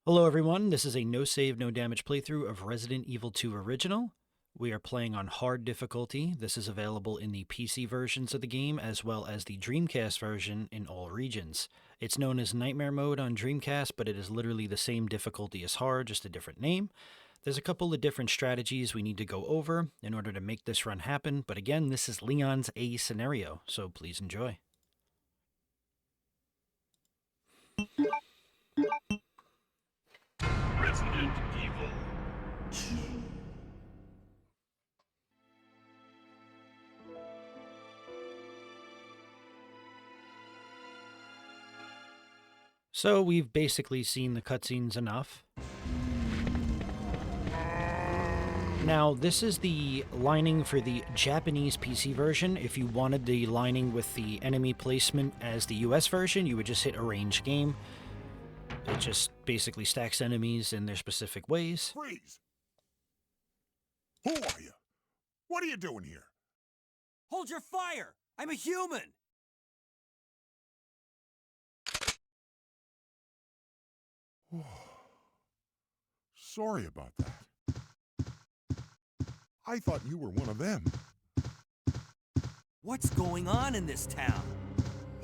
Hello everyone, this is a no save, no damage playthrough of Resident Evil 2 Original. We are playing on hard difficulty. This is available in the PC versions of the game as well as the Dreamcast version in all regions. It's known as Nightmare Mode on Dreamcast, but it is literally the same difficulty as hard, just a different name. There's a couple of different strategies we need to go over in order to make this run happen, but again, this is Leon's A scenario, so please enjoy. Resident Evil 2. So we've basically seen the cutscenes enough. Now, this is the lining for the Japanese PC version. If you wanted the lining with the enemy placement as the US version, you would just hit Arrange Game. It just basically stacks enemies in their specific ways. Freeze! Who are you? What are you doing here? Hold your fire! I'm a human! Sorry about that. I thought you were one of them. What's going on in this town?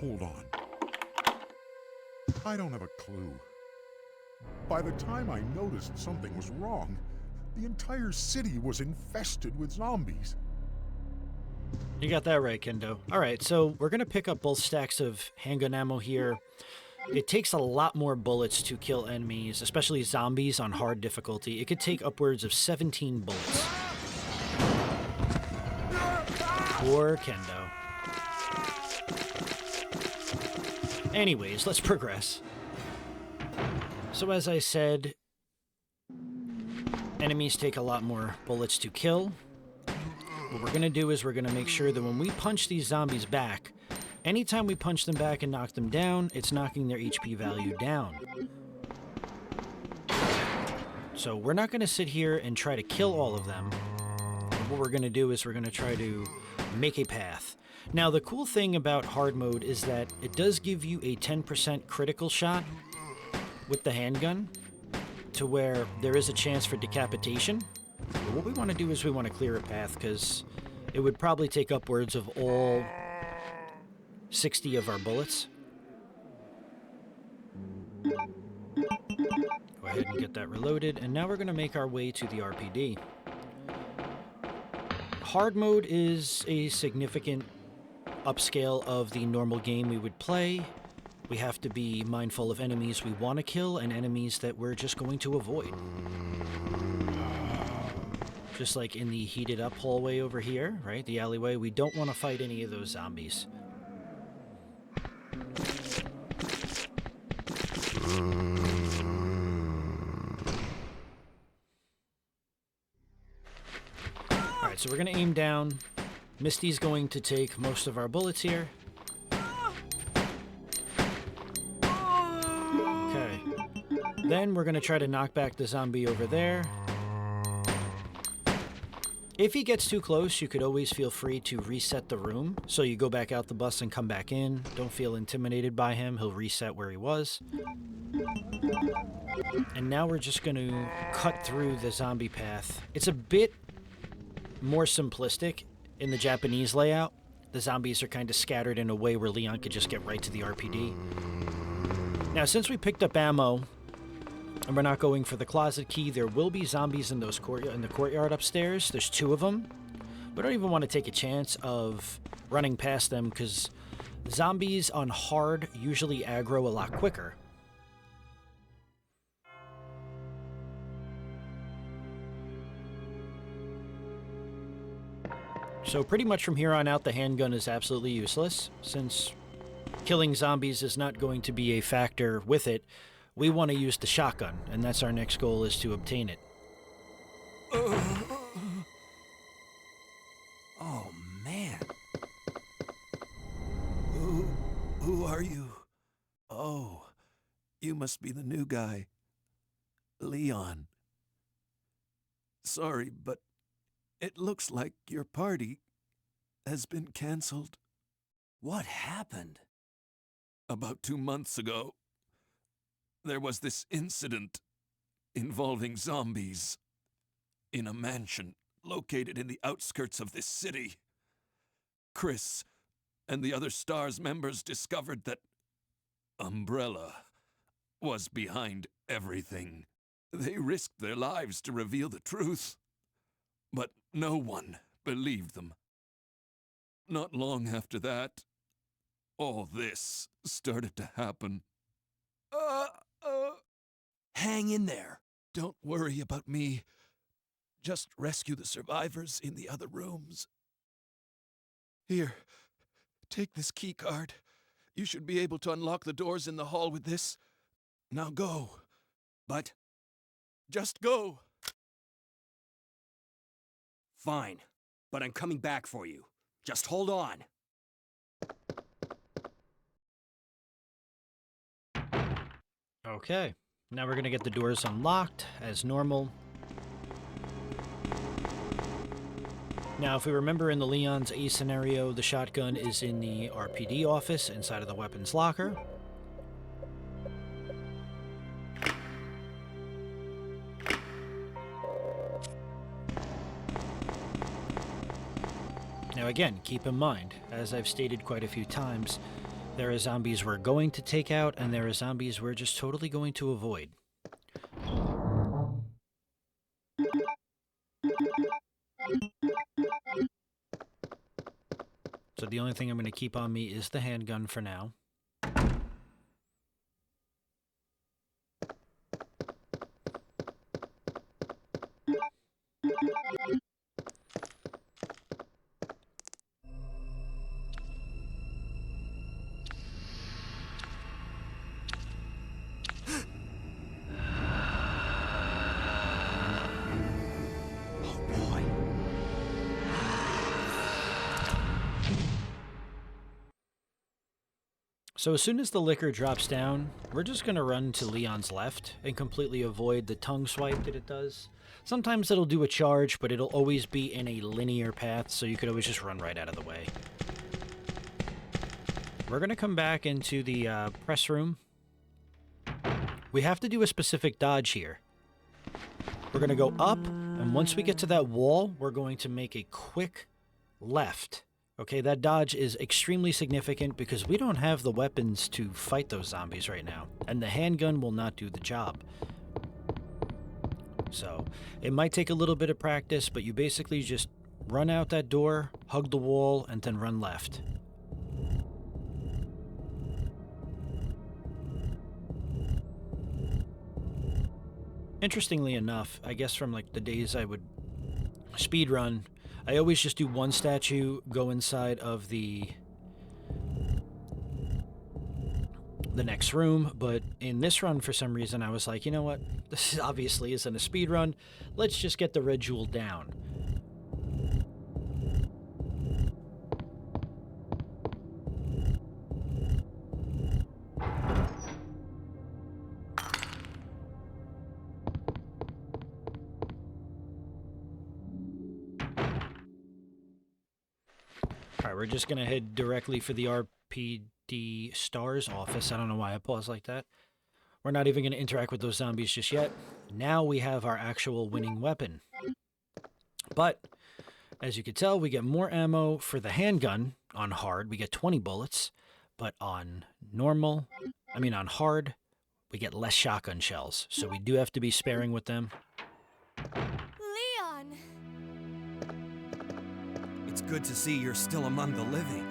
Hold on. I don't have a clue. By the time I noticed something was wrong, the entire city was infested with zombies. You got that right, Kendo. Alright, so we're going to pick up both stacks of handgun ammo here. It takes a lot more bullets to kill enemies, especially zombies on hard difficulty. It could take upwards of 17 bullets. Poor Kendo. Anyways, let's progress. So as I said, enemies take a lot more bullets to kill. What we're going to do is we're going to make sure that when we punch these zombies back, anytime we punch them back and knock them down, it's knocking their HP value down. So we're not going to sit here and try to kill all of them. What we're going to do is we're going to try to make a path. Now, the cool thing about hard mode is that it does give you a 10% critical shot with the handgun to where there is a chance for decapitation. But what we want to do is we want to clear a path because it would probably take upwards of all 60 of our bullets. Go ahead and get that reloaded, and now we're going to make our way to the RPD. Hard mode is a significant upscale of the normal game we would play. We have to be mindful of enemies we want to kill and enemies that we're just going to avoid. Just like in the heated up hallway over here, right? The alleyway, we don't want to fight any of those zombies. Alright, so we're going to aim down. Misty's going to take most of our bullets here. Okay. Then we're going to try to knock back the zombie over there. If he gets too close, you could always feel free to reset the room. So you go back out the bus and come back in. Don't feel intimidated by him. He'll reset where he was. And now we're just going to cut through the zombie path. It's a bit more simplistic in the Japanese layout. The zombies are kind of scattered in a way where Leon could just get right to the RPD. Now, since we picked up ammo, and we're not going for the closet key, there will be zombies in in the courtyard upstairs. There's 2 of them. We don't even want to take a chance of running past them because zombies on hard usually aggro a lot quicker. So pretty much from here on out, the handgun is absolutely useless. Since killing zombies is not going to be a factor with it, we want to use the shotgun, and that's our next goal, is to obtain it. Oh, man. Who are you? Oh, you must be the new guy. Leon. Sorry, but it looks like your party has been canceled. What happened? About 2 months ago, there was this incident involving zombies in a mansion located in the outskirts of this city. Chris and the other STARS members discovered that Umbrella was behind everything. They risked their lives to reveal the truth, but no one believed them. Not long after that, all this started to happen. Hang in there. Don't worry about me. Just rescue the survivors in the other rooms. Here, take this key card. You should be able to unlock the doors in the hall with this. Now go. But Just go. fine. But I'm coming back for you. Just hold on. Okay. Now we're going to get the doors unlocked as normal. Now, if we remember in the Leon's A scenario, the shotgun is in the RPD office inside of the weapons locker. Now again, keep in mind, as I've stated quite a few times, there are zombies we're going to take out, and there are zombies we're just totally going to avoid. So the only thing I'm going to keep on me is the handgun for now. So as soon as the liquor drops down, we're just going to run to Leon's left and completely avoid the tongue swipe that it does. Sometimes it'll do a charge, but it'll always be in a linear path, so you could always just run right out of the way. We're going to come back into the press room. We have to do a specific dodge here. We're going to go up, and once we get to that wall, we're going to make a quick left. Okay, that dodge is extremely significant because we don't have the weapons to fight those zombies right now, and the handgun will not do the job. So, it might take a little bit of practice, but you basically just run out that door, hug the wall, and then run left. Interestingly enough, I guess from like the days I would speed run, I always just do one statue, go inside of the next room, but in this run, for some reason, I was like, you know what? This obviously isn't a speed run. Let's just get the red jewel down. Alright, we're just going to head directly for the RPD STARS office. I don't know why I paused like that. We're not even going to interact with those zombies just yet. Now we have our actual winning weapon. But, as you can tell, we get more ammo for the handgun on hard. We get 20 bullets. But on on hard, we get less shotgun shells. So we do have to be sparing with them. Leon! It's good to see you're still among the living.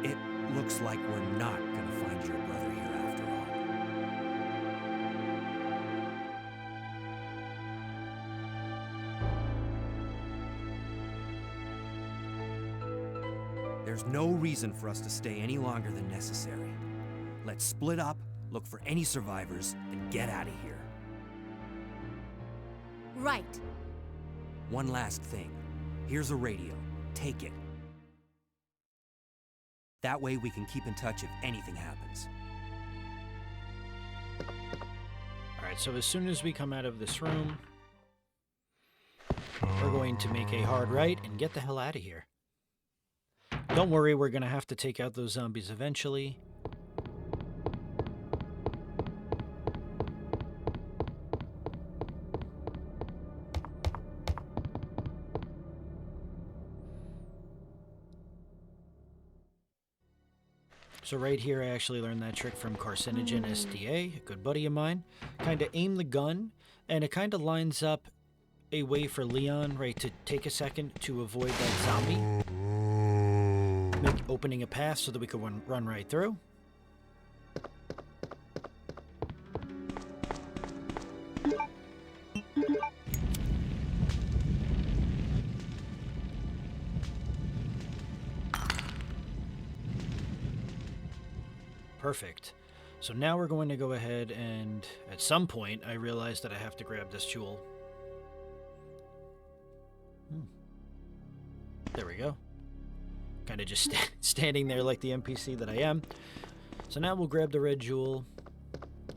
It looks like we're not gonna find your brother here after all. There's no reason for us to stay any longer than necessary. Let's split up, look for any survivors, and get out of here. Right. One last thing. Here's a radio. Take it. That way we can keep in touch if anything happens. Alright, so as soon as we come out of this room, we're going to make a hard right and get the hell out of here. Don't worry, we're going to have to take out those zombies eventually. So right here, I actually learned that trick from Carcinogen SDA, a good buddy of mine. Kind of aim the gun, and it kind of lines up a way for Leon, right, to take a second to avoid that zombie. Opening a path so that we could run right through. Perfect. So now we're going to go ahead and, at some point, I realized that I have to grab this jewel. There we go. Kind of just standing there like the NPC that I am. So now we'll grab the red jewel.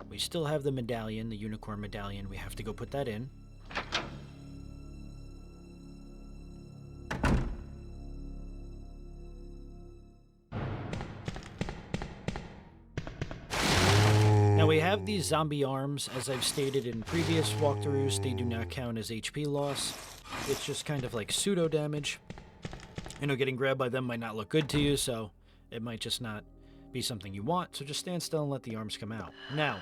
We still have the medallion, the unicorn medallion. We have to go put that in. Now we have these zombie arms. As I've stated in previous walkthroughs, they do not count as HP loss. It's just kind of like pseudo damage. You know, getting grabbed by them might not look good to you, so it might just not be something you want. So just stand still and let the arms come out. Now,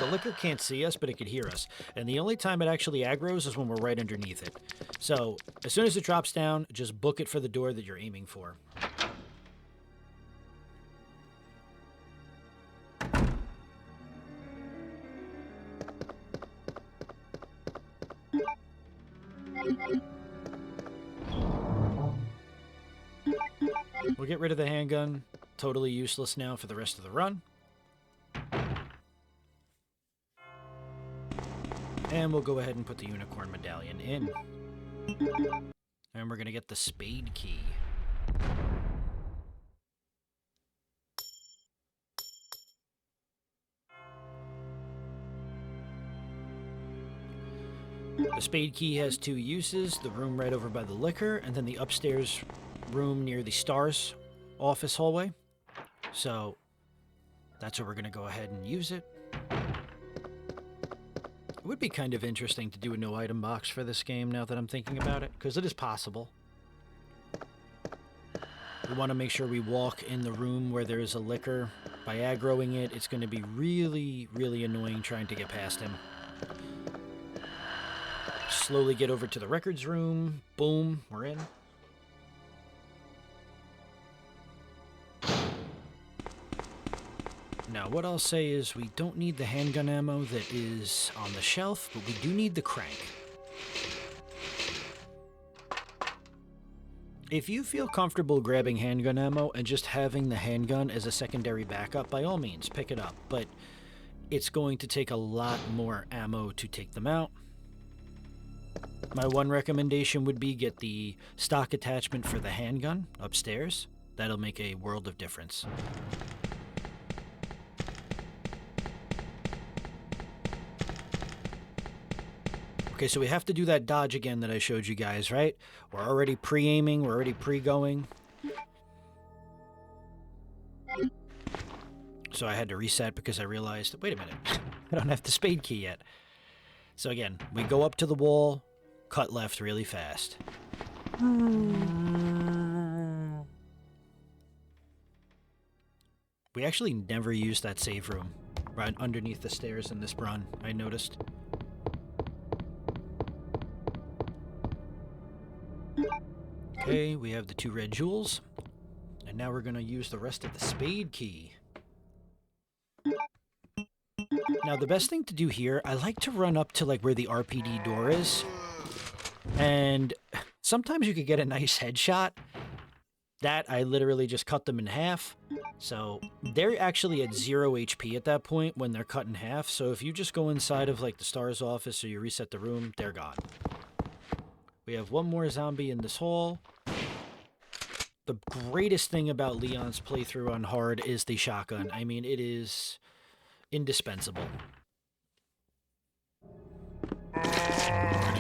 the licker can't see us, but it could hear us. And the only time it actually aggroes is when we're right underneath it. So as soon as it drops down, just book it for the door that you're aiming for. We'll get rid of the handgun. Totally useless now for the rest of the run. And we'll go ahead and put the unicorn medallion in. And we're going to get the spade key. The spade key has two uses, the room right over by the liquor, and then the upstairs room near the stars office hallway. So that's where we're going to go ahead and use it. It would be kind of interesting to do a no item box for this game now that I'm thinking about it, because it is possible. We want to make sure we walk in the room where there is a liquor. By aggroing it, it's going to be really, really annoying trying to get past him. Slowly get over to the records room. Boom, we're in. Now, what I'll say is we don't need the handgun ammo that is on the shelf, but we do need the crank. If you feel comfortable grabbing handgun ammo and just having the handgun as a secondary backup, by all means, pick it up. But it's going to take a lot more ammo to take them out. My one recommendation would be get the stock attachment for the handgun upstairs. That'll make a world of difference. Okay, so we have to do that dodge again that I showed you guys, right? We're already pre-aiming, we're already pre-going. So I had to reset because I realized, wait a minute, I don't have the spade key yet. So again, we go up to the wall, cut left really fast. We actually never used that save room right underneath the stairs in this run, I noticed. Okay, we have the two red jewels, and now we're going to use the rest of the spade key. Now, the best thing to do here, I like to run up to like where the RPD door is, and sometimes you could get a nice headshot. That, I literally just cut them in half, so they're actually at 0 HP at that point when they're cut in half, so if you just go inside of like the STARS office or you reset the room, they're gone. We have one more zombie in this hall. The greatest thing about Leon's playthrough on hard is the shotgun. I mean, it is indispensable.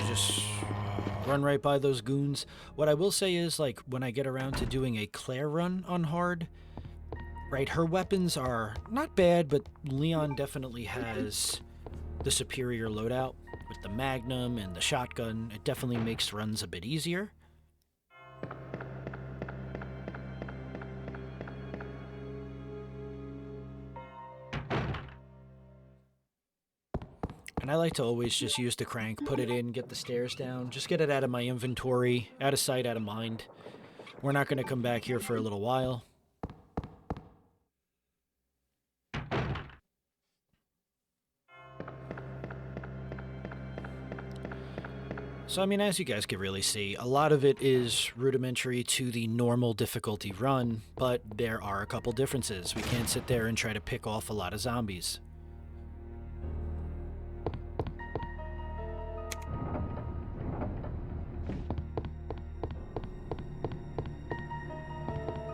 Just run right by those goons. What I will say is, like, when I get around to doing a Claire run on hard, right, her weapons are not bad, but Leon definitely has the superior loadout. With the Magnum and the shotgun, it definitely makes runs a bit easier. And I like to always just use the crank, put it in, get the stairs down, just get it out of my inventory, out of sight, out of mind. We're not going to come back here for a little while. So, I mean, as you guys can really see, a lot of it is rudimentary to the normal difficulty run, but there are a couple differences. We can't sit there and try to pick off a lot of zombies.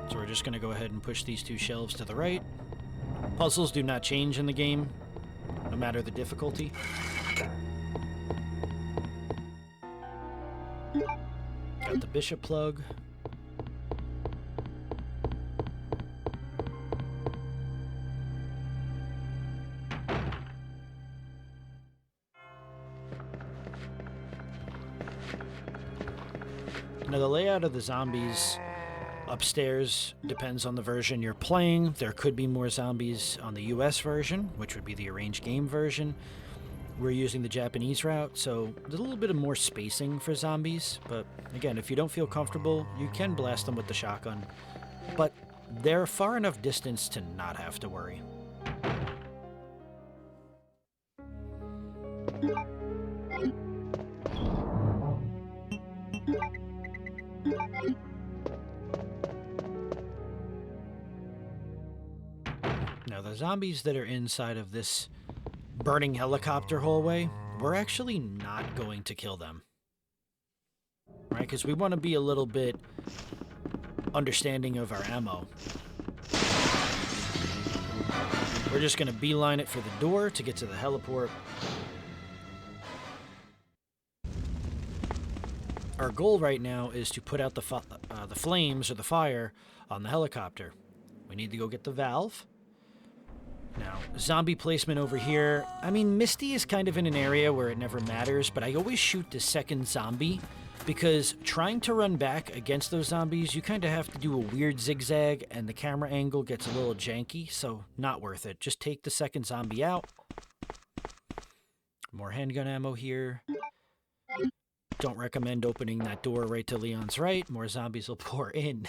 So we're just going to go ahead and push these two shelves to the right. Puzzles do not change in the game, no matter the difficulty. Got the bishop plug. Now the layout of the zombies upstairs depends on the version you're playing. There could be more zombies on the US version, which would be the arranged game version. We're using the Japanese route, so there's a little bit of more spacing for zombies, but again, if you don't feel comfortable, you can blast them with the shotgun. But they're far enough distance to not have to worry. Now, the zombies that are inside of this burning helicopter hallway, we're actually not going to kill them. Right? Because we want to be a little bit understanding of our ammo. We're just going to beeline it for the door to get to the heliport. Our goal right now is to put out the flames or the fire on the helicopter. We need to go get the valve. Now, zombie placement over here. I mean, Misty is kind of in an area where it never matters, but I always shoot the second zombie because trying to run back against those zombies, you kind of have to do a weird zigzag and the camera angle gets a little janky, so not worth it. Just take the second zombie out. More handgun ammo here. Don't recommend opening that door right to Leon's right. More zombies will pour in.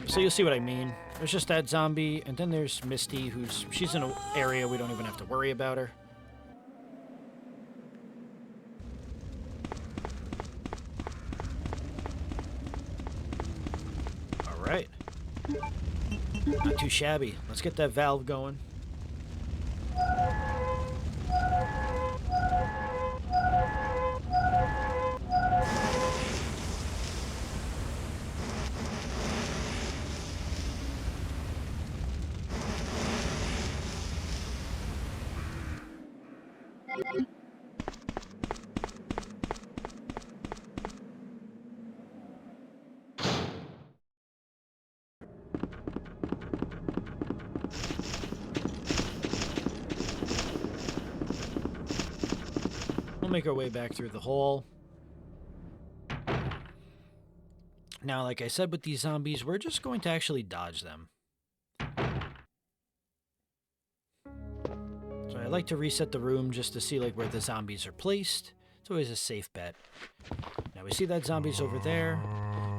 So you'll see what I mean. There's just that zombie, and then there's Misty, she's in an area we don't even have to worry about her. All right. Not too shabby. Let's get that valve going. Make our way back through the hole. Now, like I said with these zombies, we're just going to actually dodge them. So I like to reset the room just to see like where the zombies are placed. It's always a safe bet. Now we see that zombie's over there.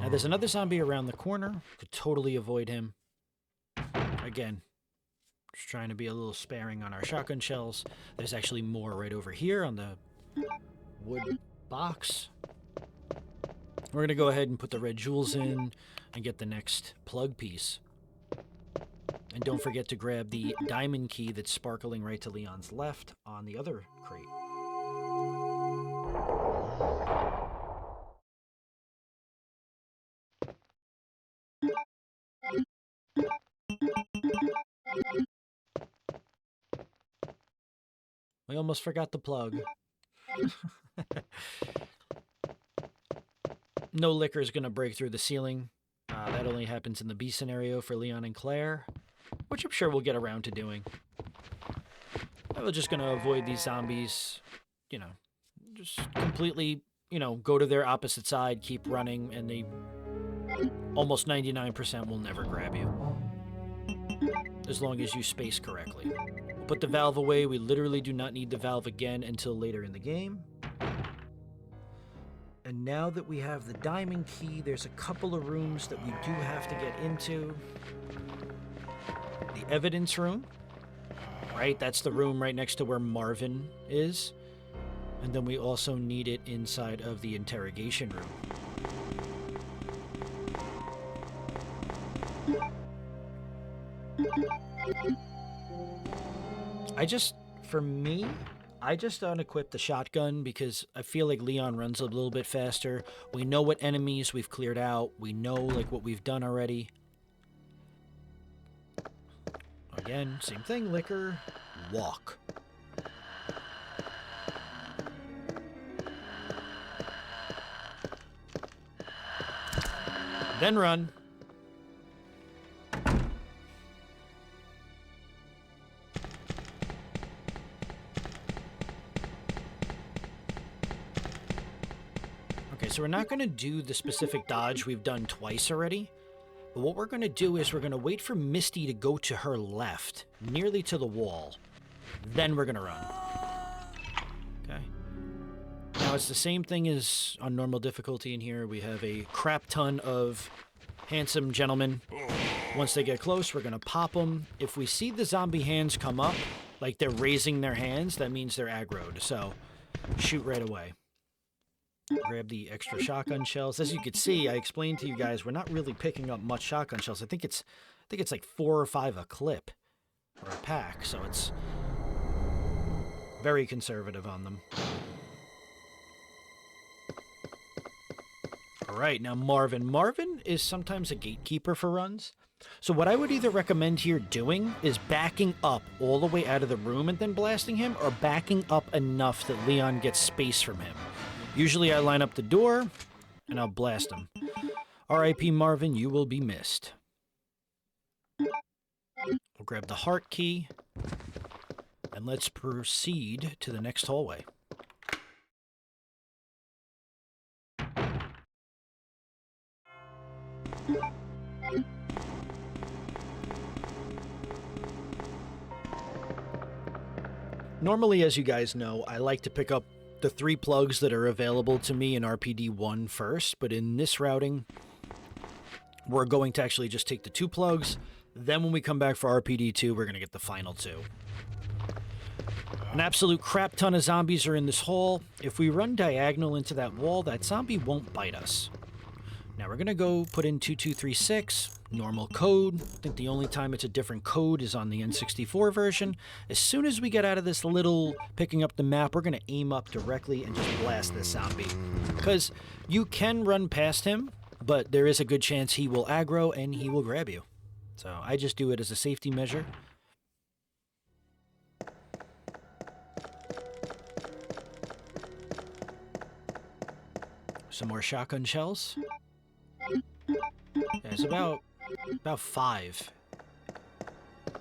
Now there's another zombie around the corner. Could totally avoid him. Again, just trying to be a little sparing on our shotgun shells. There's actually more right over here on the wood box. We're going to go ahead and put the red jewels in and get the next plug piece. And don't forget to grab the diamond key that's sparkling right to Leon's left on the other crate. We almost forgot the plug. No liquor is going to break through the ceiling. That only happens in the B scenario for Leon and Claire, which I'm sure we'll get around to doing. We're just going to avoid these zombies, you know, just completely, you know, go to their opposite side, keep running, and they almost 99% will never grab you. as long as you space correctly. We'll put the valve away. We literally do not need the valve again until later in the game. And now that we have the diamond key, there's a couple of rooms that we do have to get into. The evidence room, right? That's the room right next to where Marvin is. And then we also need it inside of the interrogation room. For me, I just unequip the shotgun because I feel like Leon runs a little bit faster. We know what enemies we've cleared out. We know like what we've done already. Again, same thing, liquor, walk. Then run. Okay, so we're not going to do the specific dodge we've done twice already. But what we're going to do is we're going to wait for Misty to go to her left, nearly to the wall. Then we're going to run. Okay. Now, it's the same thing as on normal difficulty in here. We have a crap ton of handsome gentlemen. Once they get close, we're going to pop them. If we see the zombie hands come up, like they're raising their hands, that means they're aggroed. So, shoot right away. Grab the extra shotgun shells. As you can see, I explained to you guys, we're not really picking up much shotgun shells. I think it's like 4 or 5 a clip or a pack, so it's very conservative on them. All right, now Marvin. Marvin is sometimes a gatekeeper for runs. So what I would either recommend here doing is backing up all the way out of the room and then blasting him, or backing up enough that Leon gets space from him. Usually I line up the door, and I'll blast him. R.I.P. Marvin, you will be missed. We'll grab the heart key, and let's proceed to the next hallway. Normally, as you guys know, I like to pick up the 3 plugs that are available to me in RPD-1 first, but in this routing, we're going to actually just take the 2 plugs. Then when we come back for RPD-2, we're going to get the final 2. An absolute crap ton of zombies are in this hall. If we run diagonal into that wall, that zombie won't bite us. Now we're going to go put in 2236, normal code. I think the only time it's a different code is on the N64 version. As soon as we get out of this little picking up the map, we're going to aim up directly and just blast this zombie. Because you can run past him, but there is a good chance he will aggro and he will grab you. So I just do it as a safety measure. Some more shotgun shells. Yeah, it's about 5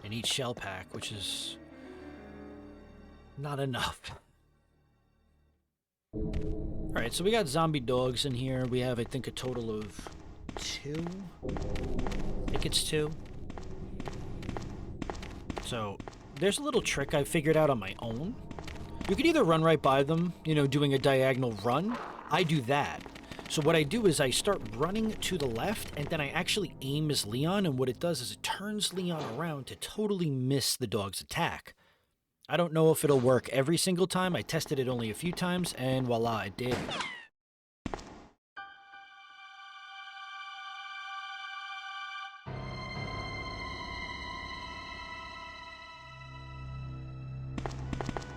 in each shell pack, which is not enough. Alright, so we got zombie dogs in here. We have, I think, a total of 2. I think it's 2. So, there's a little trick I figured out on my own. You can either run right by them, you know, doing a diagonal run. I do that. So what I do is I start running to the left, and then I actually aim as Leon, and what it does is it turns Leon around to totally miss the dog's attack. I don't know if it'll work every single time. I tested it only a few times, and voila, it did.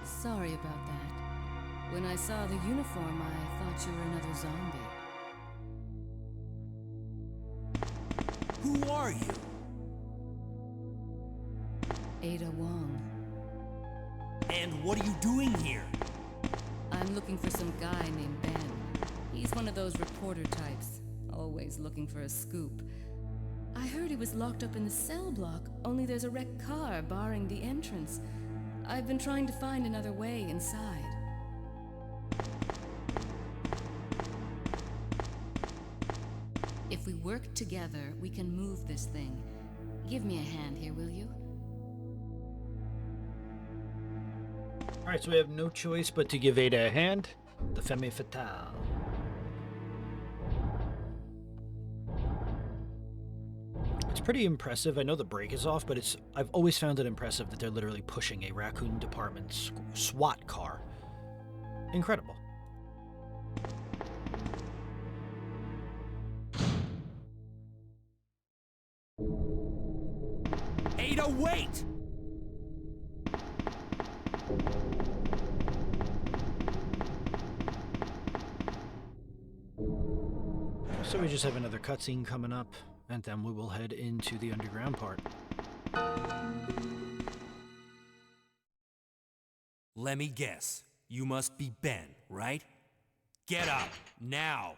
Sorry about that. When I saw the uniform, I thought you were another zombie. Who are you? Ada Wong. And what are you doing here? I'm looking for some guy named Ben. He's one of those reporter types, always looking for a scoop. I heard he was locked up in the cell block, only there's a wrecked car barring the entrance. I've been trying to find another way inside. If we work together, we can move this thing. Give me a hand here, will you? Alright, so we have no choice but to give Ada a hand. The femme fatale. It's pretty impressive. I know the brake is off, but I've always found it impressive that they're literally pushing a Raccoon Department SWAT car. Incredible. Ada, wait! So we just have another cutscene coming up, and then we will head into the underground part. Let me guess. You must be Ben, right? Get up, now!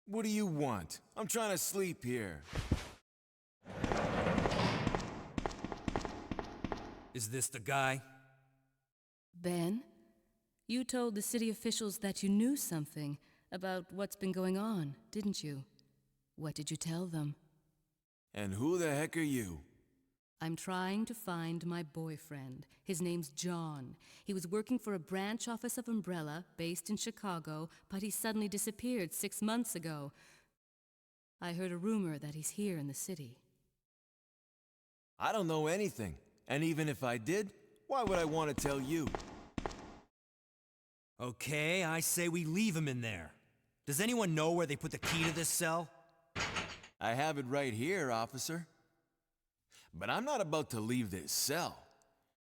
What do you want? I'm trying to sleep here. Is this the guy? Ben? You told the city officials that you knew something about what's been going on, didn't you? What did you tell them? And who the heck are you? I'm trying to find my boyfriend. His name's John. He was working for a branch office of Umbrella, based in Chicago, but he suddenly disappeared 6 months ago. I heard a rumor that he's here in the city. I don't know anything. And even if I did, why would I want to tell you? Okay, I say we leave him in there. Does anyone know where they put the key to this cell? I have it right here, officer. But I'm not about to leave this cell.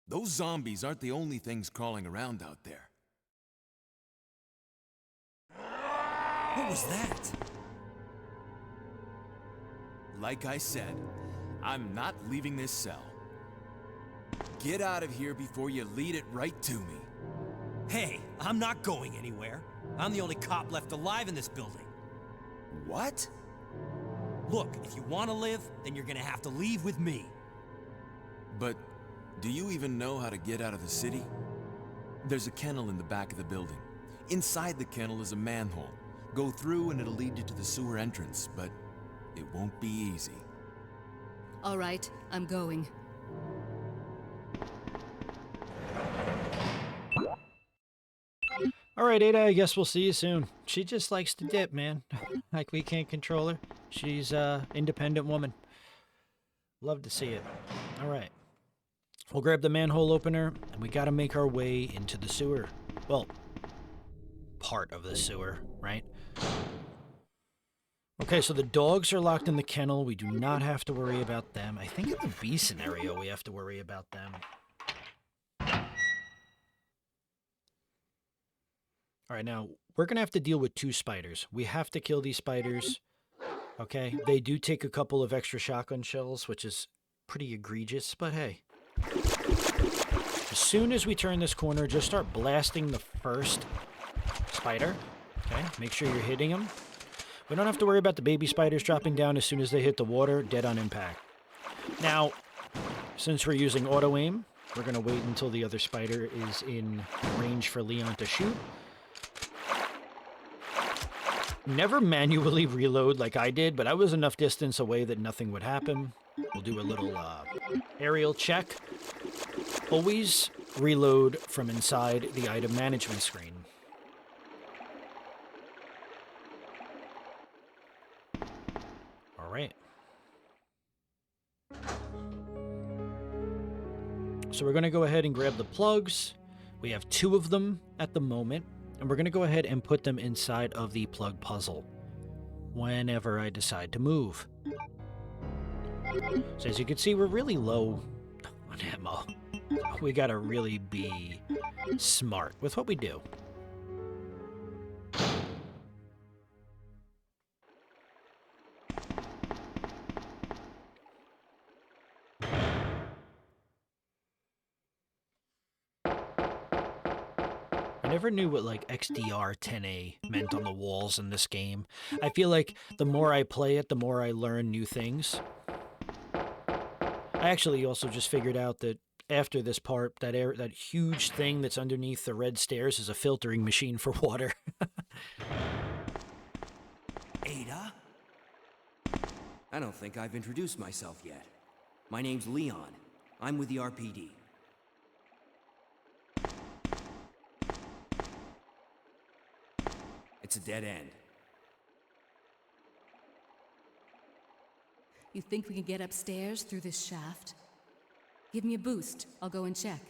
Those zombies aren't the only things crawling around out there. What was that? Like I said, I'm not leaving this cell. Get out of here before you lead it right to me. Hey, I'm not going anywhere. I'm the only cop left alive in this building. What? Look, if you want to live, then you're gonna have to leave with me. But do you even know how to get out of the city? There's a kennel in the back of the building. Inside the kennel is a manhole. Go through and it'll lead you to the sewer entrance, but it won't be easy. All right, I'm going. Alright, Ada, I guess we'll see you soon. She just likes to dip, man. Like, we can't control her. She's a independent woman. Love to see it. Alright. We'll grab the manhole opener, and we gotta make our way into the sewer. Well, part of the sewer, right? Okay, so the dogs are locked in the kennel. We do not have to worry about them. I think in the B scenario we have to worry about them. Alright, now, we're going to have to deal with 2 spiders. We have to kill these spiders. Okay, they do take a couple of extra shotgun shells, which is pretty egregious, but hey. As soon as we turn this corner, just start blasting the first spider. Okay, make sure you're hitting them. We don't have to worry about the baby spiders dropping down as soon as they hit the water, dead on impact. Now, since we're using auto-aim, we're going to wait until the other spider is in range for Leon to shoot. Never manually reload like I did, but I was enough distance away that nothing would happen. We'll do a little aerial check. Always reload from inside the item management screen. All right. So we're going to go ahead and grab the plugs. We have 2 of them at the moment. And we're going to go ahead and put them inside of the plug puzzle whenever I decide to move. So as you can see, we're really low on ammo. We got to really be smart with what we do. I never knew what like XDR 10A meant on the walls in this game. I feel like the more I play it, the more I learn new things. I actually also just figured out that after this part, that huge thing that's underneath the red stairs is a filtering machine for water. Ada? I don't think I've introduced myself yet. My name's Leon. I'm with the RPD. It's a dead end. You think we can get upstairs through this shaft? Give me a boost. I'll go and check.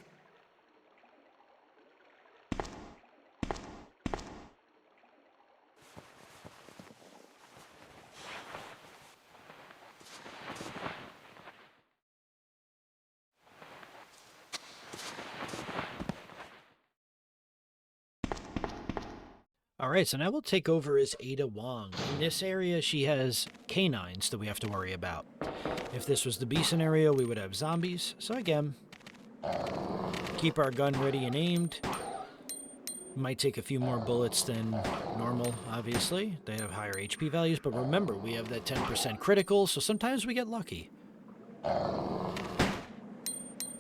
All right, so now we'll take over as Ada Wong. In this area, she has canines that we have to worry about. If this was the B scenario, we would have zombies. So again, keep our gun ready and aimed. Might take a few more bullets than normal, obviously. They have higher HP values, but remember, we have that 10% critical, so sometimes we get lucky.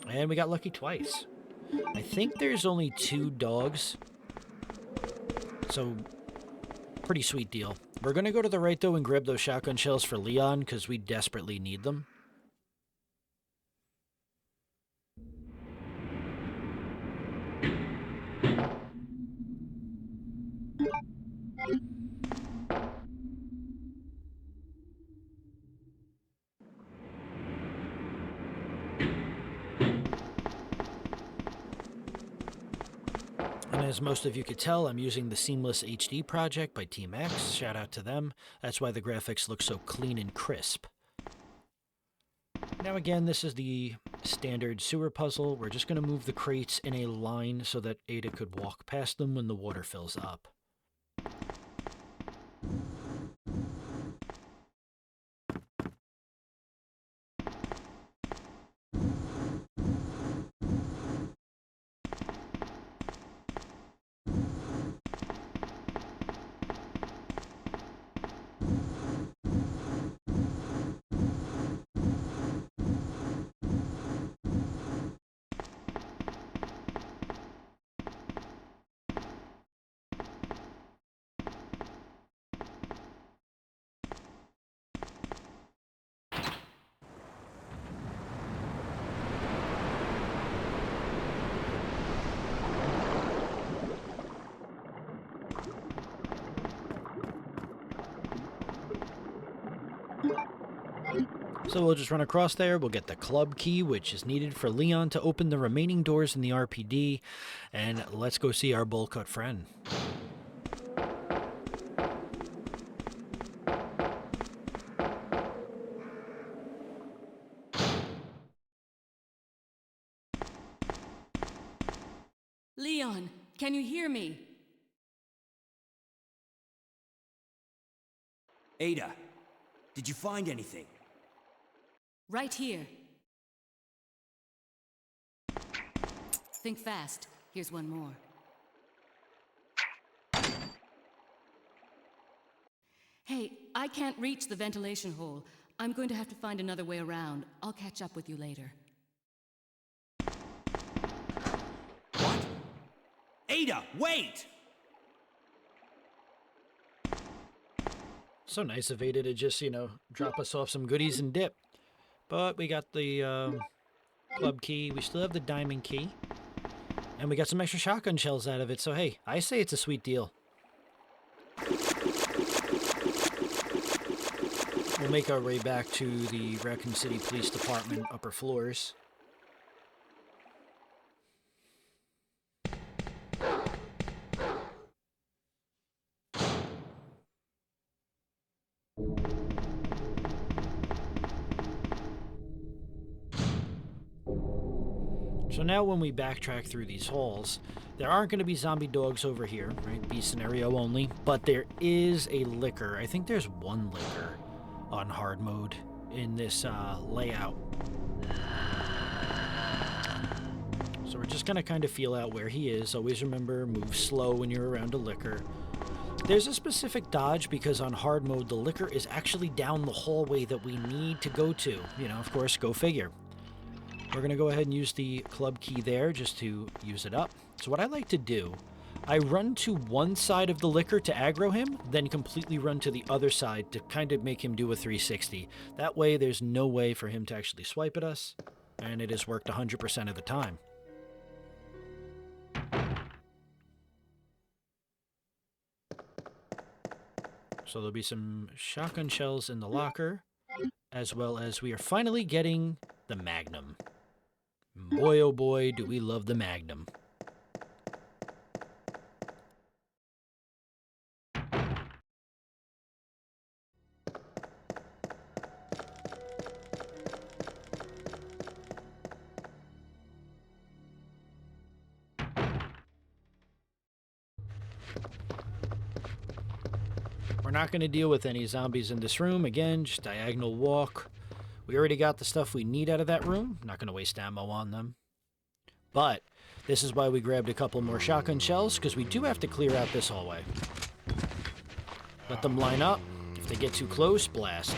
And we got lucky twice. I think there's only 2 dogs. So, pretty sweet deal. We're going to go to the right, though, and grab those shotgun shells for Leon, because we desperately need them. And as most of you could tell, I'm using the Seamless HD project by Team X. Shout out to them. That's why the graphics look so clean and crisp. Now again, this is the standard sewer puzzle. We're just going to move the crates in a line so that Ada could walk past them when the water fills up. So we'll just run across there, we'll get the club key, which is needed for Leon to open the remaining doors in the RPD, and let's go see our bowl cut friend. Leon, can you hear me? Ada, did you find anything? Right here. Think fast. Here's one more. Hey, I can't reach the ventilation hole. I'm going to have to find another way around. I'll catch up with you later. What? Ada, wait! So nice of Ada to just, drop us off some goodies and dip. But we got the club key. We still have the diamond key. And we got some extra shotgun shells out of it. So, hey, I say it's a sweet deal. We'll make our way back to the Raccoon City Police Department upper floors. So now when we backtrack through these halls, there aren't going to be zombie dogs over here, right? B scenario only, but there is a liquor. I think there's one liquor on hard mode in this layout. So we're just going to kind of feel out where he is. Always remember, move slow when you're around a liquor. There's a specific dodge because on hard mode, the liquor is actually down the hallway that we need to go to. Of course, go figure. We're going to go ahead and use the club key there just to use it up. So what I like to do I run to one side of the liquor to aggro him, then completely run to the other side to kind of make him do a 360. That way, there's no way for him to actually swipe at us, and it has worked 100% of the time. So there'll be some shotgun shells in the locker, as well as we are finally getting the Magnum. Boy, oh boy, do we love the Magnum. We're not going to deal with any zombies in this room. Again, just diagonal walk. We already got the stuff we need out of that room. Not going to waste ammo on them. But this is why we grabbed a couple more shotgun shells, because we do have to clear out this hallway. Let them line up. If they get too close, blast.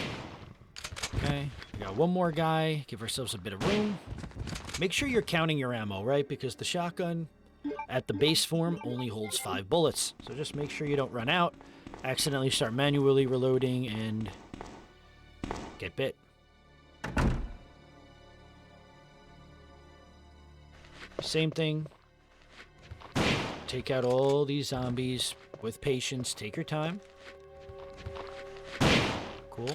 Okay, we got one more guy. Give ourselves a bit of room. Make sure you're counting your ammo, right? Because the shotgun at the base form only holds 5 bullets. So just make sure you don't run out, accidentally start manually reloading, and get bit. Same thing. Take out all these zombies with patience. Take your time. Cool.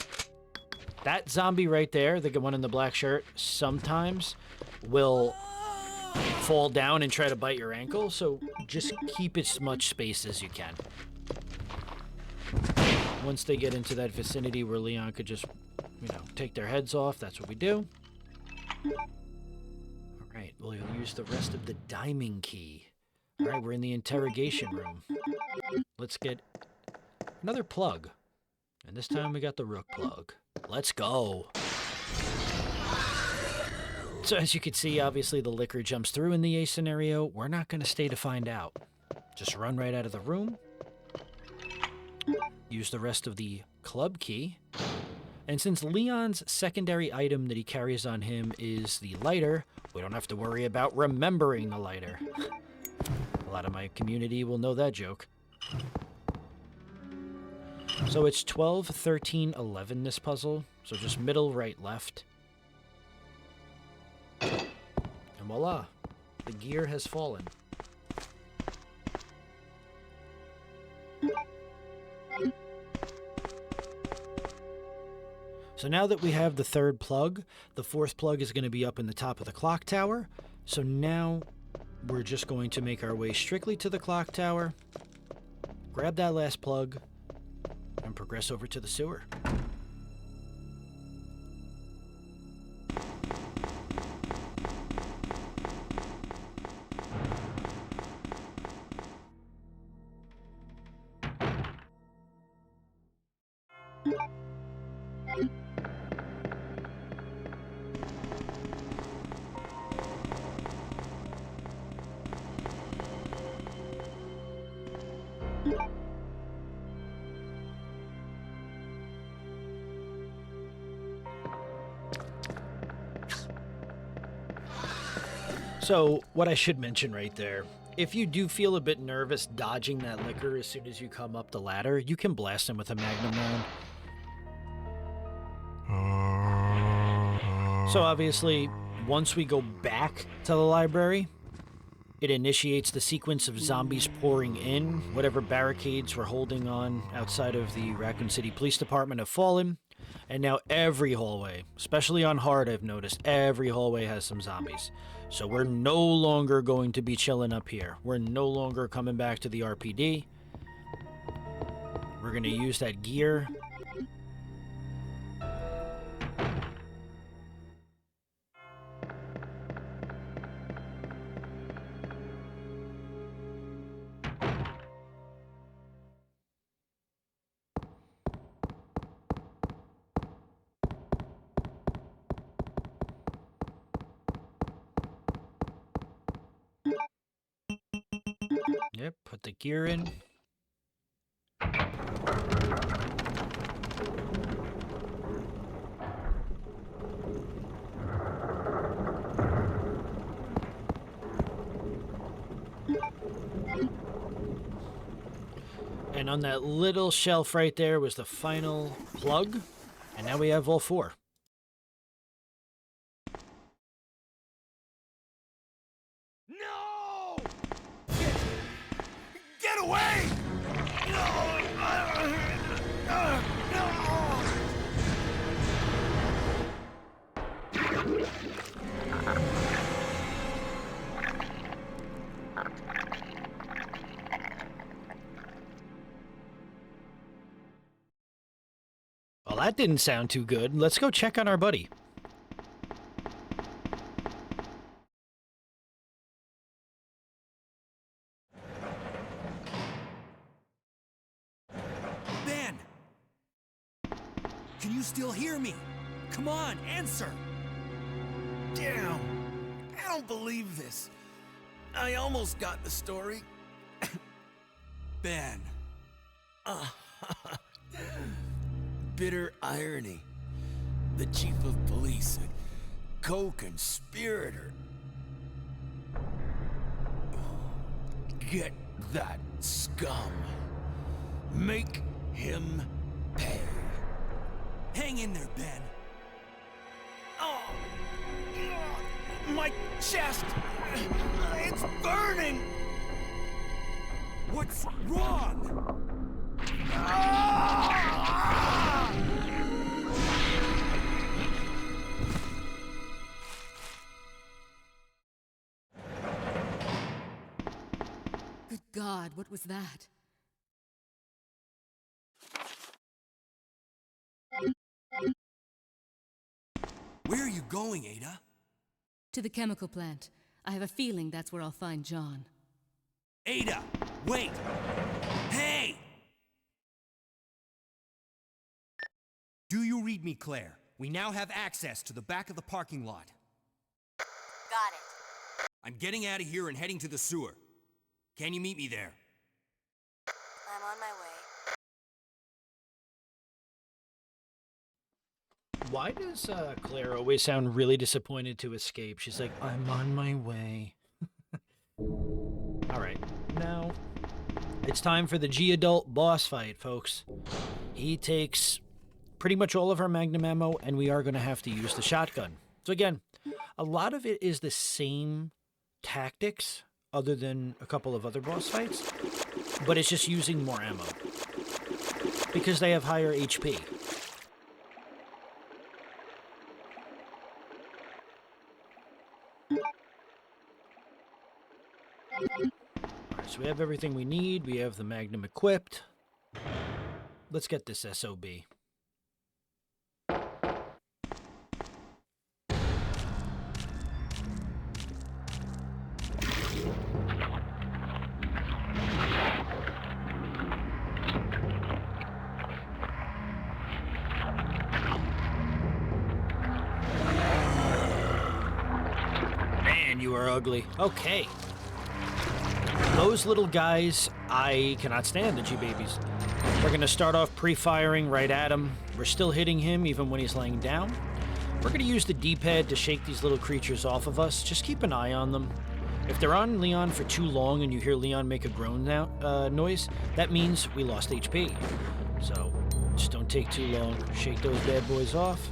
That zombie right there, the one in the black shirt, sometimes will fall down and try to bite your ankle, so just keep as much space as you can. Once they get into that vicinity where Leon could just, take their heads off, that's what we do. Alright, we'll use the rest of the diamond key. Alright, we're in the interrogation room. Let's get another plug. And this time we got the rook plug. Let's go. So as you can see, obviously the liquor jumps through in the A scenario. We're not going to stay to find out. Just run right out of the room. Use the rest of the club key. And since Leon's secondary item that he carries on him is the lighter, we don't have to worry about remembering the lighter. A lot of my community will know that joke. So it's 12, 13, 11, this puzzle. So just middle, right, left. And voila, the gear has fallen. So now that we have the third plug, the fourth plug is going to be up in the top of the clock tower. So now we're just going to make our way strictly to the clock tower, grab that last plug, and progress over to the sewer. So, what I should mention right there, if you do feel a bit nervous dodging that liquor as soon as you come up the ladder, you can blast him with a magnum round. So obviously, once we go back to the library, it initiates the sequence of zombies pouring in. Whatever barricades we're holding on outside of the Raccoon City Police Department have fallen. And now every hallway, especially on hard, I've noticed, every hallway has some zombies. So we're no longer going to be chilling up here. We're no longer coming back to the RPD. We're going to use that gear. Yep, put the gear in. And on that little shelf right there was the final plug. And now we have all 4. No! Get away! No! No! Well, that didn't sound too good. Let's go check on our buddy. Ben! Can you still hear me? Come on, answer! Damn! I don't believe this. I almost got the story. Ben. Bitter irony. The chief of police, a co-conspirator. Get that scum. Make him pay. Hang in there, Ben. Oh, my chest! It's burning! What's wrong? Good God, what was that? Where are you going, Ada? To the chemical plant. I have a feeling that's where I'll find John. Ada, wait! Hey! Do you read me, Claire? We now have access to the back of the parking lot. Got it. I'm getting out of here and heading to the sewer. Can you meet me there? I'm on my way. Why does Claire always sound really disappointed to escape? She's like, I'm on my way. All right, now it's time for the G-Adult boss fight, folks. He takes pretty much all of our magnum ammo, and we are going to have to use the shotgun. So again, a lot of it is the same tactics, other than a couple of other boss fights, but it's just using more ammo because they have higher HP. Alright, so we have everything we need. We have the Magnum equipped. Let's get this SOB. Man, you are ugly. Okay. Those little guys, I cannot stand the G-Babies. We're going to start off pre-firing right at him. We're still hitting him even when he's laying down. We're going to use the D-pad to shake these little creatures off of us. Just keep an eye on them. If they're on Leon for too long and you hear Leon make a groan noise, that means we lost HP. So just don't take too long. Shake those bad boys off.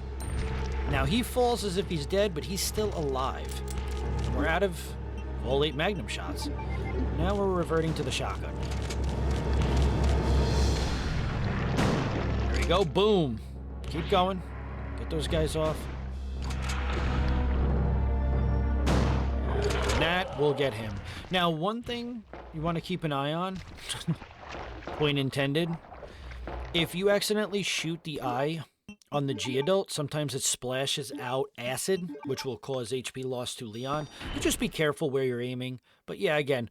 Now he falls as if he's dead, but he's still alive. And we're out of all 8 Magnum shots. Now we're reverting to the shotgun. There we go. Boom. Keep going. Get those guys off. That will get him. Now, one thing you want to keep an eye on, point intended, if you accidentally shoot the eye on the G-Adult, sometimes it splashes out acid, which will cause HP loss to Leon. You just be careful where you're aiming. But yeah, again,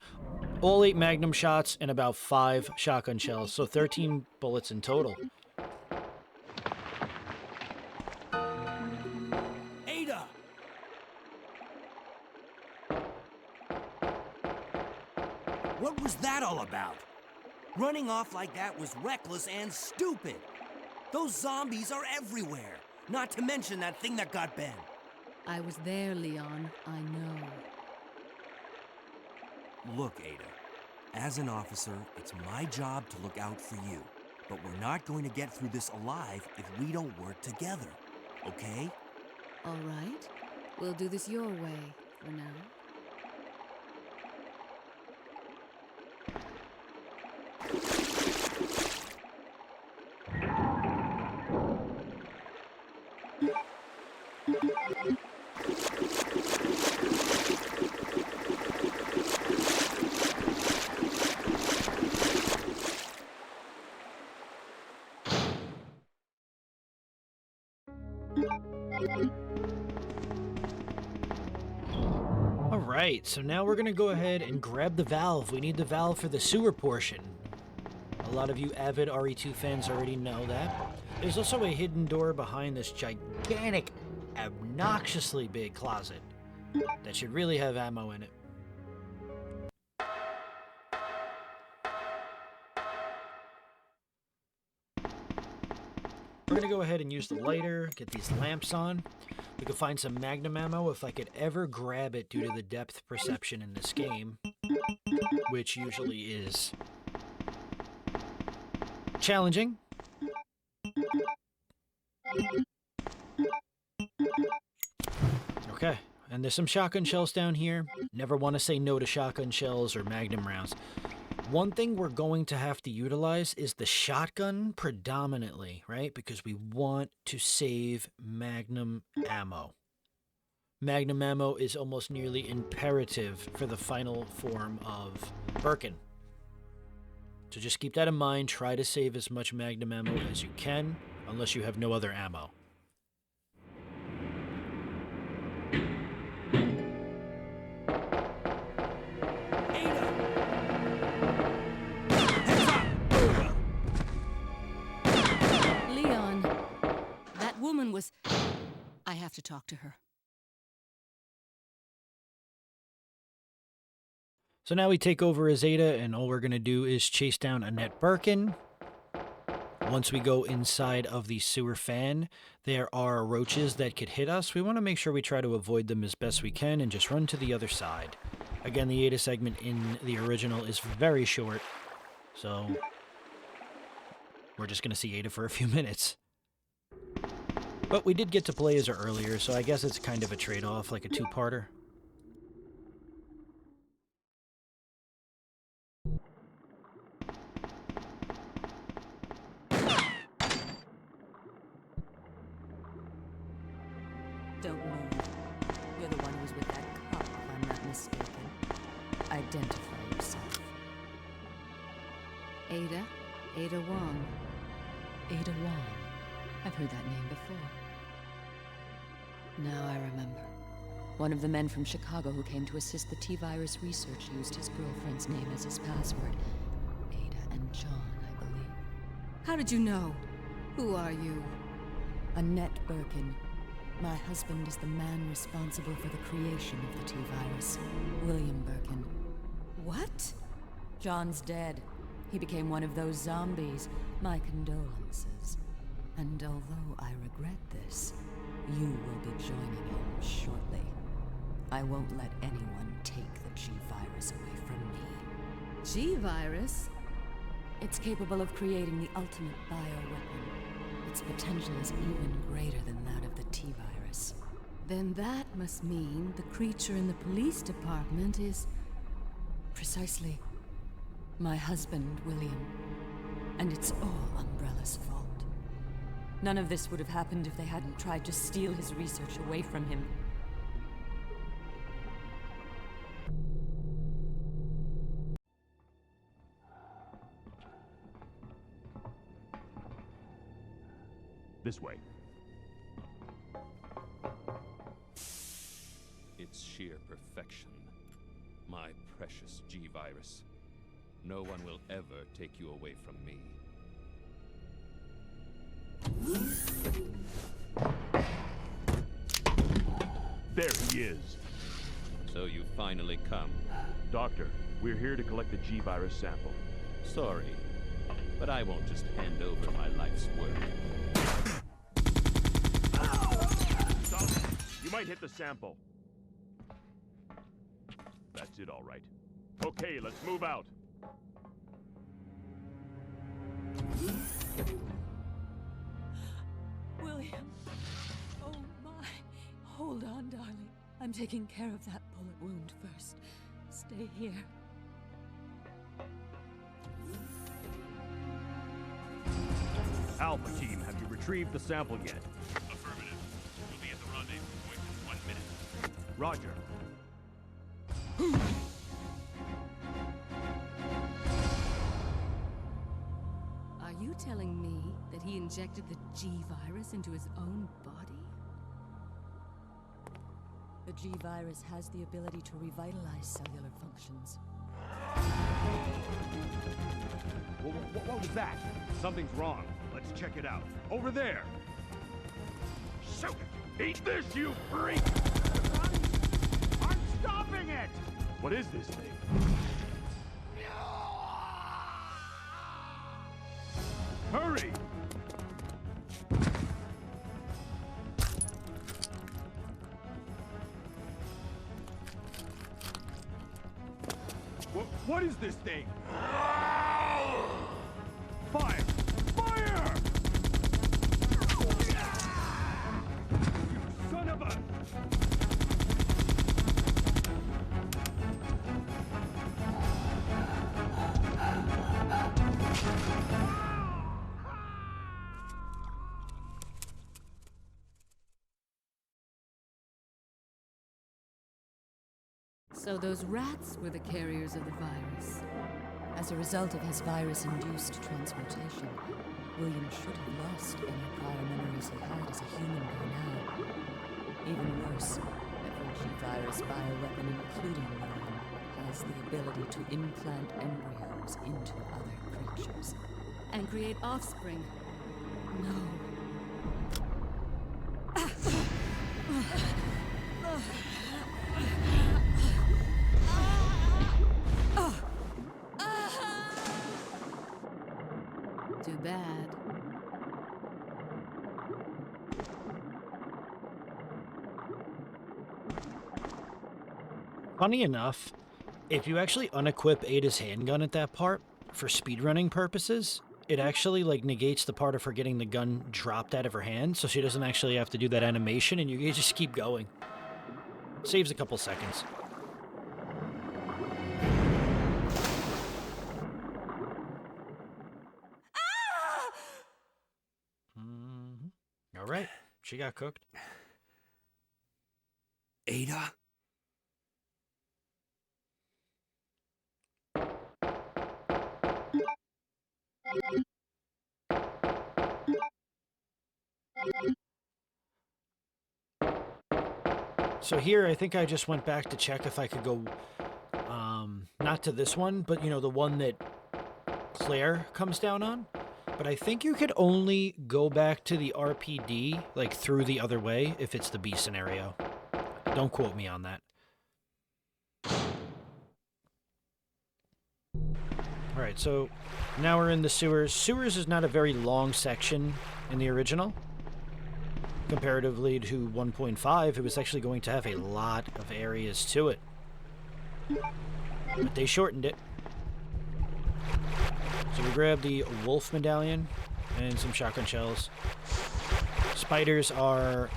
all 8 Magnum shots and about 5 shotgun shells, so 13 bullets in total. Ada! What was that all about? Running off like that was reckless and stupid. Those zombies are everywhere. Not to mention that thing that got Ben. I was there, Leon. I know. Look, Ada. As an officer, it's my job to look out for you. But we're not going to get through this alive if we don't work together. Okay? All right. We'll do this your way for now. Alright, so now we're gonna go ahead and grab the valve. We need the valve for the sewer portion. A lot of you avid RE2 fans already know that. There's also a hidden door behind this gigantic, obnoxiously big closet that should really have ammo in it. We're gonna go ahead and use the lighter, get these lamps on. We could find some magnum ammo if I could ever grab it due to the depth perception in this game, which usually is challenging. Okay, and there's some shotgun shells down here. Never want to say no to shotgun shells or magnum rounds. One thing we're going to have to utilize is the shotgun predominantly, right? Because we want to save magnum ammo. Magnum ammo is almost nearly imperative for the final form of Birkin. So just keep that in mind. Try to save as much magnum ammo as you can, unless you have no other ammo. Leon, that woman was... I have to talk to her. So now we take over as Ada, and all we're going to do is chase down Annette Birkin. Once we go inside of the sewer fan, there are roaches that could hit us. We want to make sure we try to avoid them as best we can and just run to the other side. Again, the Ada segment in the original is very short, so we're just going to see Ada for a few minutes. But we did get to play as her earlier, so I guess it's kind of a trade-off, like a two-parter. Don't move. You're the one who's with that cop, if I'm not mistaken. Identify yourself. Ada? Ada Wong. Ada Wong. I've heard that name before. Now I remember. One of the men from Chicago who came to assist the T-virus research used his girlfriend's name as his password. Ada and John, I believe. How did you know? Who are you? Annette Birkin. My husband is the man responsible for the creation of the T-virus, William Birkin. What? John's dead. He became one of those zombies. My condolences. And although I regret this, you will be joining him shortly. I won't let anyone take the G-virus away from me. G-virus? It's capable of creating the ultimate bioweapon. Its potential is even greater than that of the T-virus. Then that must mean the creature in the police department is... precisely my husband, William. And it's all Umbrella's fault. None of this would have happened if they hadn't tried to steal his research away from him. This way. It's sheer perfection. My precious G-virus. No one will ever take you away from me. There he is. So you finally come. Doctor, we're here to collect the G-virus sample. Sorry, but I won't just hand over my life's work. Stop! You might hit the sample. That's it, all right. Okay, let's move out. William. Oh my. Hold on, darling. I'm taking care of that bullet wound first. Stay here. Alpha team, have you retrieved the sample yet? Affirmative. We'll be at the rendezvous point in 1 minute. Roger. Are you telling me that he injected the G-virus into his own body? The G-virus has the ability to revitalize cellular functions. What was that? Something's wrong. Let's check it out. Over there! Shoot it! Eat this, you freak! I'm stopping it! What is this thing? Hurry! What is this thing? Fire! Fire! You son of a... So those rats were the carriers of the virus. As a result of his virus-induced transmutation, William should have lost any prior memories he had as a human by now. Even worse, every G-virus bioweapon, including William, has the ability to implant embryos into other creatures. And create offspring. No. Too bad. Funny enough, if you actually unequip Ada's handgun at that part, for speedrunning purposes, it actually, like, negates the part of her getting the gun dropped out of her hand, so she doesn't actually have to do that animation, and you can just keep going. Saves a couple seconds. All right, she got cooked. Ada? So here, I think I just went back to check if I could go, not to this one, but, you know, the one that Claire comes down on. But I think you could only go back to the RPD, like, through the other way, if it's the B scenario. Don't quote me on that. Alright, so now we're in the sewers. Sewers is not a very long section in the original. Comparatively to 1.5, it was actually going to have a lot of areas to it. But they shortened it. So we grabbed the wolf medallion and some shotgun shells. Spiders are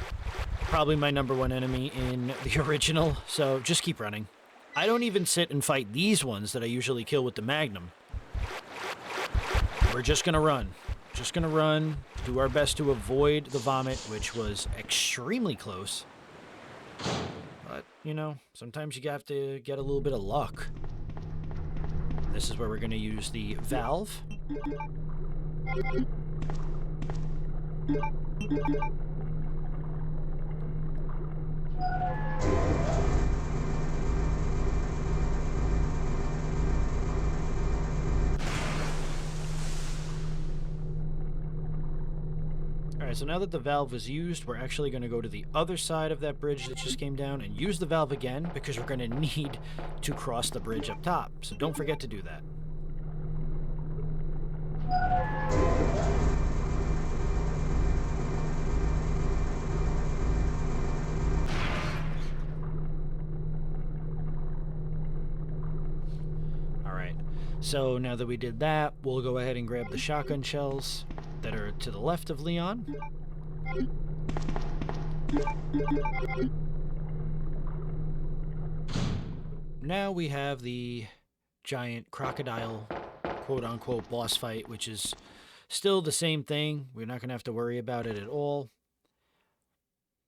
probably my #1 enemy in the original, so just keep running. I don't even sit and fight these ones that I usually kill with the Magnum. We're just gonna run. Just gonna run, do our best to avoid the vomit, which was extremely close. But, you know, sometimes you have to get a little bit of luck. This is where we're gonna use the valve. Alright, so now that the valve was used, we're actually going to go to the other side of that bridge that just came down and use the valve again, because we're going to need to cross the bridge up top. So don't forget to do that. So now that we did that, we'll go ahead and grab the shotgun shells that are to the left of Leon. Now we have the giant crocodile, quote-unquote, boss fight, which is still the same thing. We're not going to have to worry about it at all.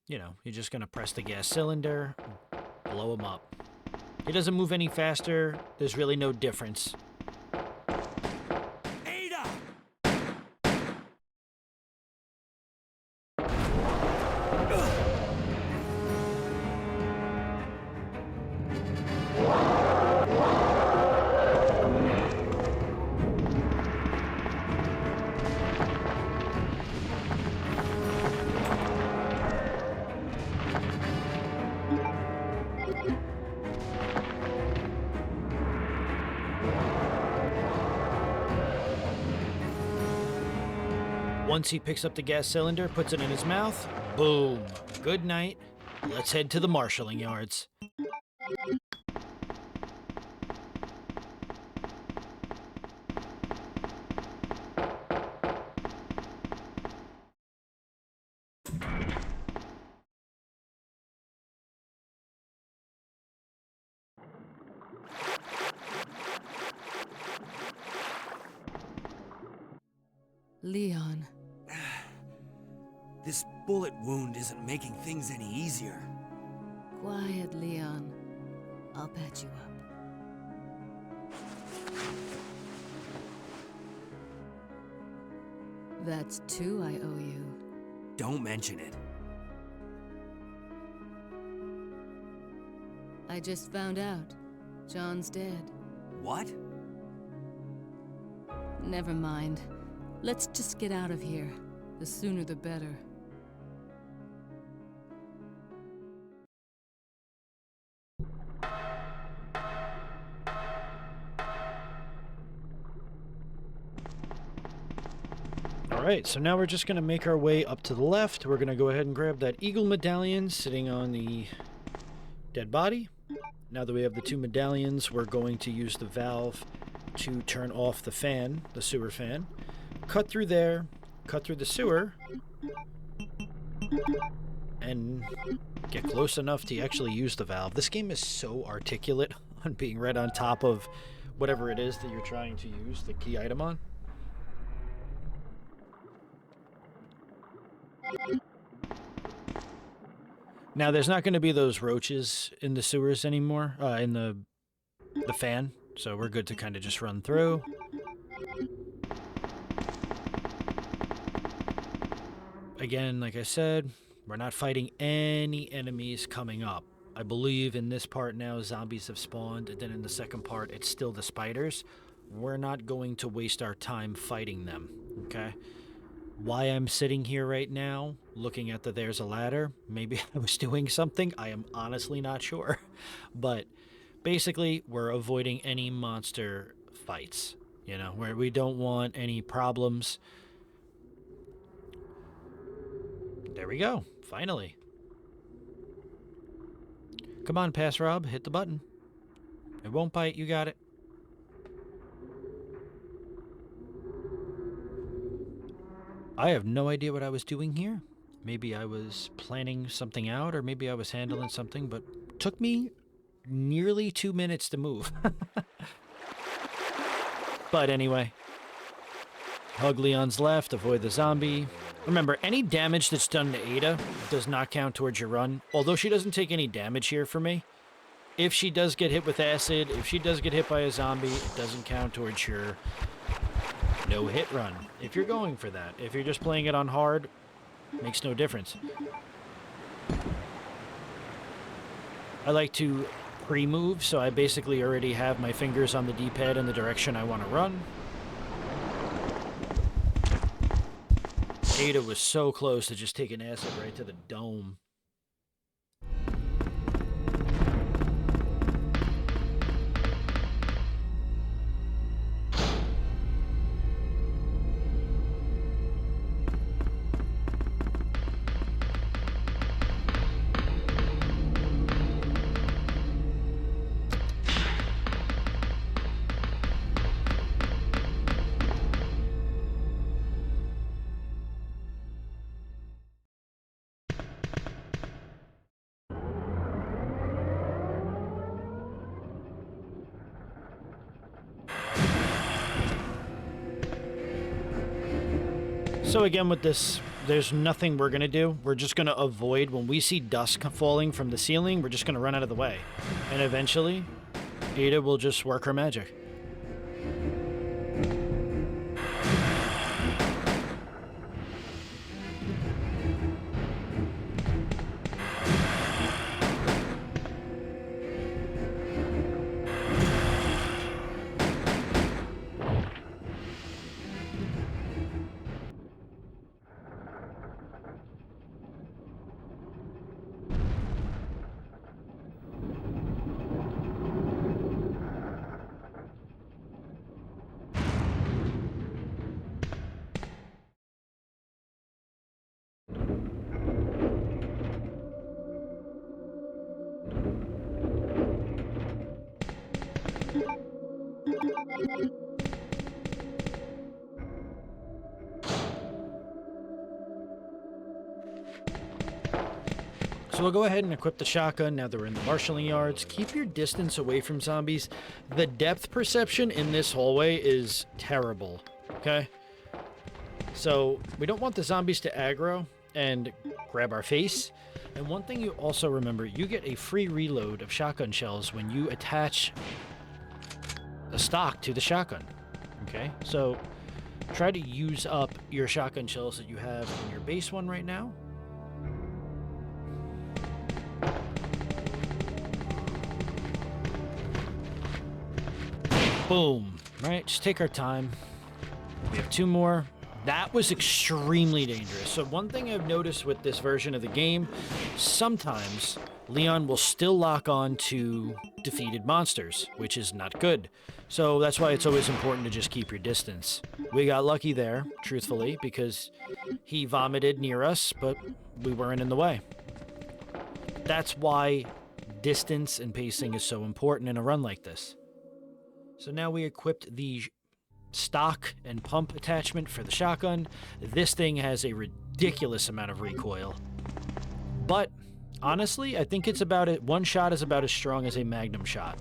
You know, you're just going to press the gas cylinder, blow him up. He doesn't move any faster. There's really no difference. Ada! Once he picks up the gas cylinder, puts it in his mouth, boom. Good night. Let's head to the marshalling yards. Leon. This bullet wound isn't making things any easier. Quiet, Leon. I'll patch you up. That's 2 I owe you. Don't mention it. I just found out. John's dead. What? Never mind. Let's just get out of here. The sooner the better. Alright, so now we're just going to make our way up to the left. We're going to go ahead and grab that eagle medallion sitting on the dead body. Now that we have the 2 medallions, we're going to use the valve to turn off the fan, the sewer fan. Cut through there, cut through the sewer, and get close enough to actually use the valve. This game is so articulate on being right on top of whatever it is that you're trying to use the key item on. Now, there's not going to be those roaches in the sewers anymore, in the fan, so we're good to kind of just run through. Again, like I said, we're not fighting any enemies coming up. I believe in this part now, zombies have spawned, and then in the second part, it's still the spiders. We're not going to waste our time fighting them, okay? Why I'm sitting here right now, looking at there's a ladder, maybe I was doing something, I am honestly not sure. But basically, we're avoiding any monster fights, you know, where we don't want any problems. There we go, finally. Come on, Pass Rob, hit the button. It won't bite, you got it. I have no idea what I was doing here. Maybe I was planning something out, or maybe I was handling something, but it took me nearly 2 minutes to move. But anyway, hug Leon's left, avoid the zombie. Remember, any damage that's done to Ada does not count towards your run, although she doesn't take any damage here for me. If she does get hit with acid, if she does get hit by a zombie, it doesn't count towards your no-hit run, if you're going for that. If you're just playing it on hard, makes no difference. I like to pre-move, so I basically already have my fingers on the D-pad in the direction I want to run. Ada was so close to just taking acid right to the dome. So again, with this, there's nothing we're going to do. We're just going to avoid when we see dust falling from the ceiling, we're just going to run out of the way. And eventually, Ada will just work her magic. So we'll go ahead and equip the shotgun now that we're in the marshalling yards. Keep your distance away from zombies. The depth perception in this hallway is terrible, okay? So we don't want the zombies to aggro and grab our face. And one thing you also remember, you get a free reload of shotgun shells when you attach the stock to the shotgun, okay? So try to use up your shotgun shells that you have in your base one right now. Boom. Right, just take our time. We have 2 more. That was extremely dangerous. So one thing I've noticed with this version of the game, sometimes Leon will still lock on to defeated monsters, which is not good. So that's why it's always important to just keep your distance. We got lucky there, truthfully, because he vomited near us, but we weren't in the way. That's why distance and pacing is so important in a run like this. So now we equipped the stock and pump attachment for the shotgun. This thing has a ridiculous amount of recoil. But honestly, I think it's about it. One shot is about as strong as a magnum shot.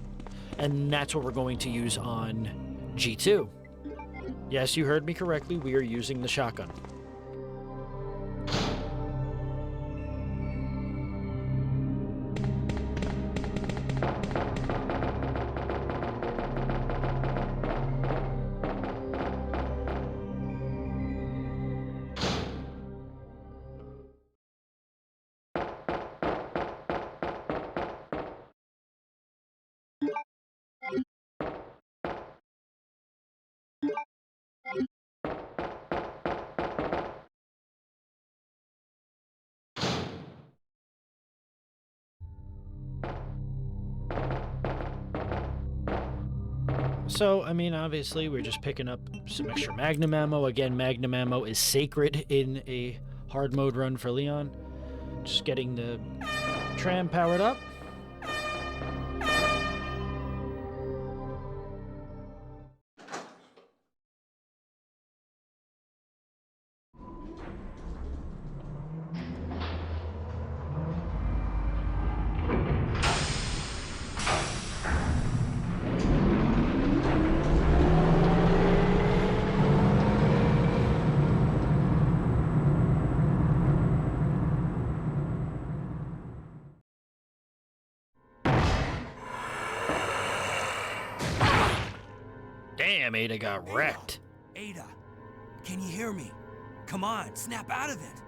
And that's what we're going to use on G2. Yes, you heard me correctly. We are using the shotgun. So, I mean, obviously, we're just picking up some extra Magnum ammo. Again, Magnum ammo is sacred in a hard mode run for Leon. Just getting the tram powered up. Damn, Ada got wrecked. Ada, can you hear me? Come on, snap out of it.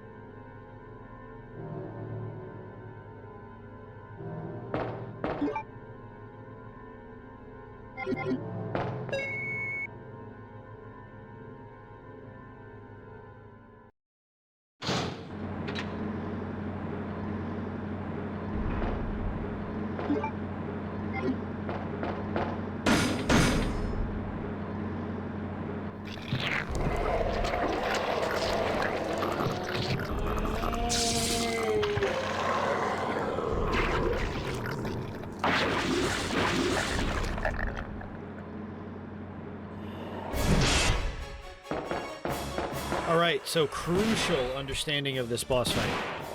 Alright, so crucial understanding of this boss fight.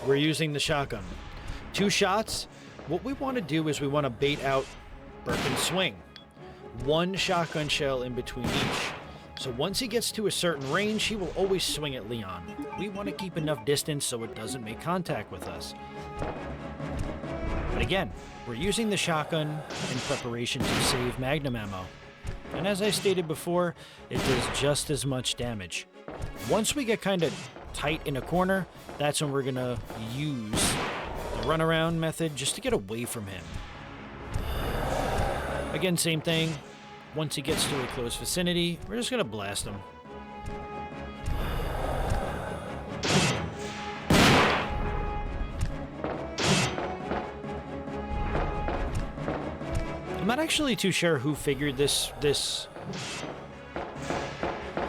We're using the shotgun. 2 shots. What we want to do is we want to bait out burp and swing. 1 shotgun shell in between each. So once he gets to a certain range, he will always swing at Leon. We want to keep enough distance so it doesn't make contact with us. But again, we're using the shotgun in preparation to save magnum ammo. And as I stated before, it does just as much damage. Once we get kind of tight in a corner, that's when we're going to use the runaround method just to get away from him. Again, same thing. Once he gets to a close vicinity, we're just going to blast him. I'm not actually too sure who figured this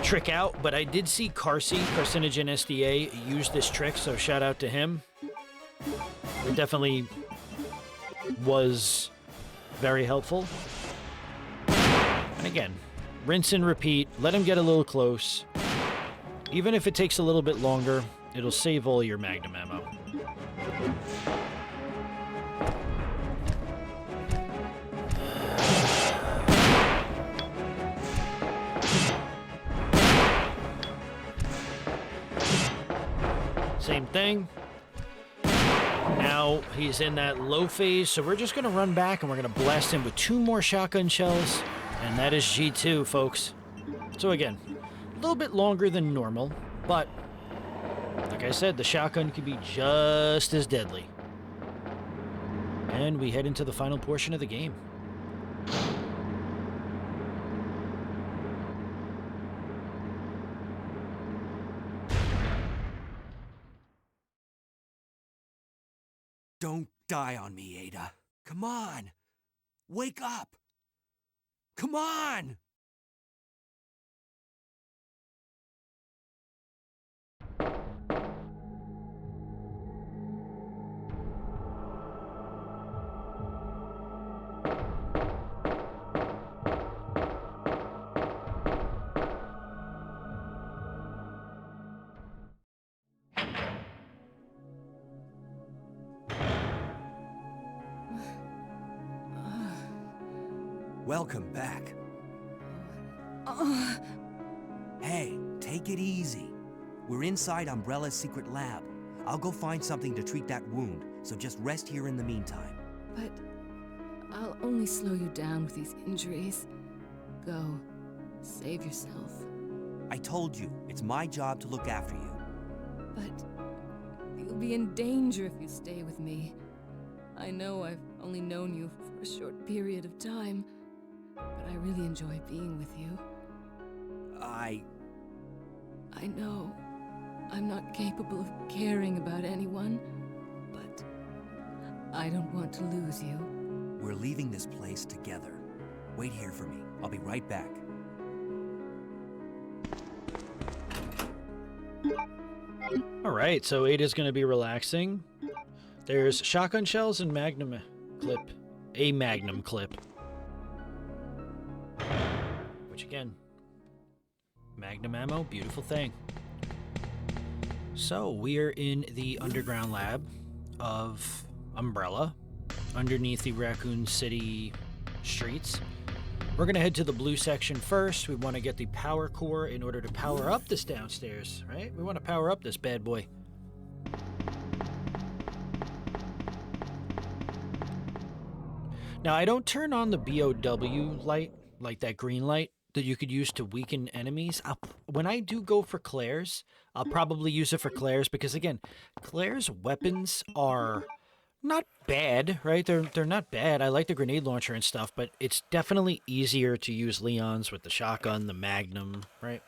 trick out, but I did see Carcinogen SDA use this trick, so shout out to him. It definitely was very helpful. And again, rinse and repeat, let him get a little close. Even if it takes a little bit longer, it'll save all your magnum ammo. Same thing. Now he's in that low phase, so we're just going to run back and we're going to blast him with 2 more shotgun shells, and that is G2, folks. So again, a little bit longer than normal, but like I said, the shotgun can be just as deadly. And we head into the final portion of the game. Don't die on me, Ada. Come on. Wake up. Come on. Welcome back. Hey, take it easy. We're inside Umbrella's secret lab. I'll go find something to treat that wound, so just rest here in the meantime. But I'll only slow you down with these injuries. Go. Save yourself. I told you, it's my job to look after you. But you'll be in danger if you stay with me. I know I've only known you for a short period of time, but I really enjoy being with you. I know I'm not capable of caring about anyone, but I don't want to lose you. We're leaving this place together. Wait here for me. I'll be right back. Alright, so Ada's going to be relaxing. There's shotgun shells and magnum clip. A magnum clip. Which again, magnum ammo, beautiful thing. So we're in the underground lab of Umbrella, underneath the Raccoon City streets. We're going to head to the blue section first. We want to get the power core in order to power up this downstairs, right? We want to power up this bad boy. Now, I don't turn on the BOW light, like that green light that you could use to weaken enemies. When I do go for Claire's, I'll probably use it for Claire's because, again, Claire's weapons are not bad, right? They're not bad. I like the grenade launcher and stuff, but it's definitely easier to use Leon's with the shotgun, the Magnum, right?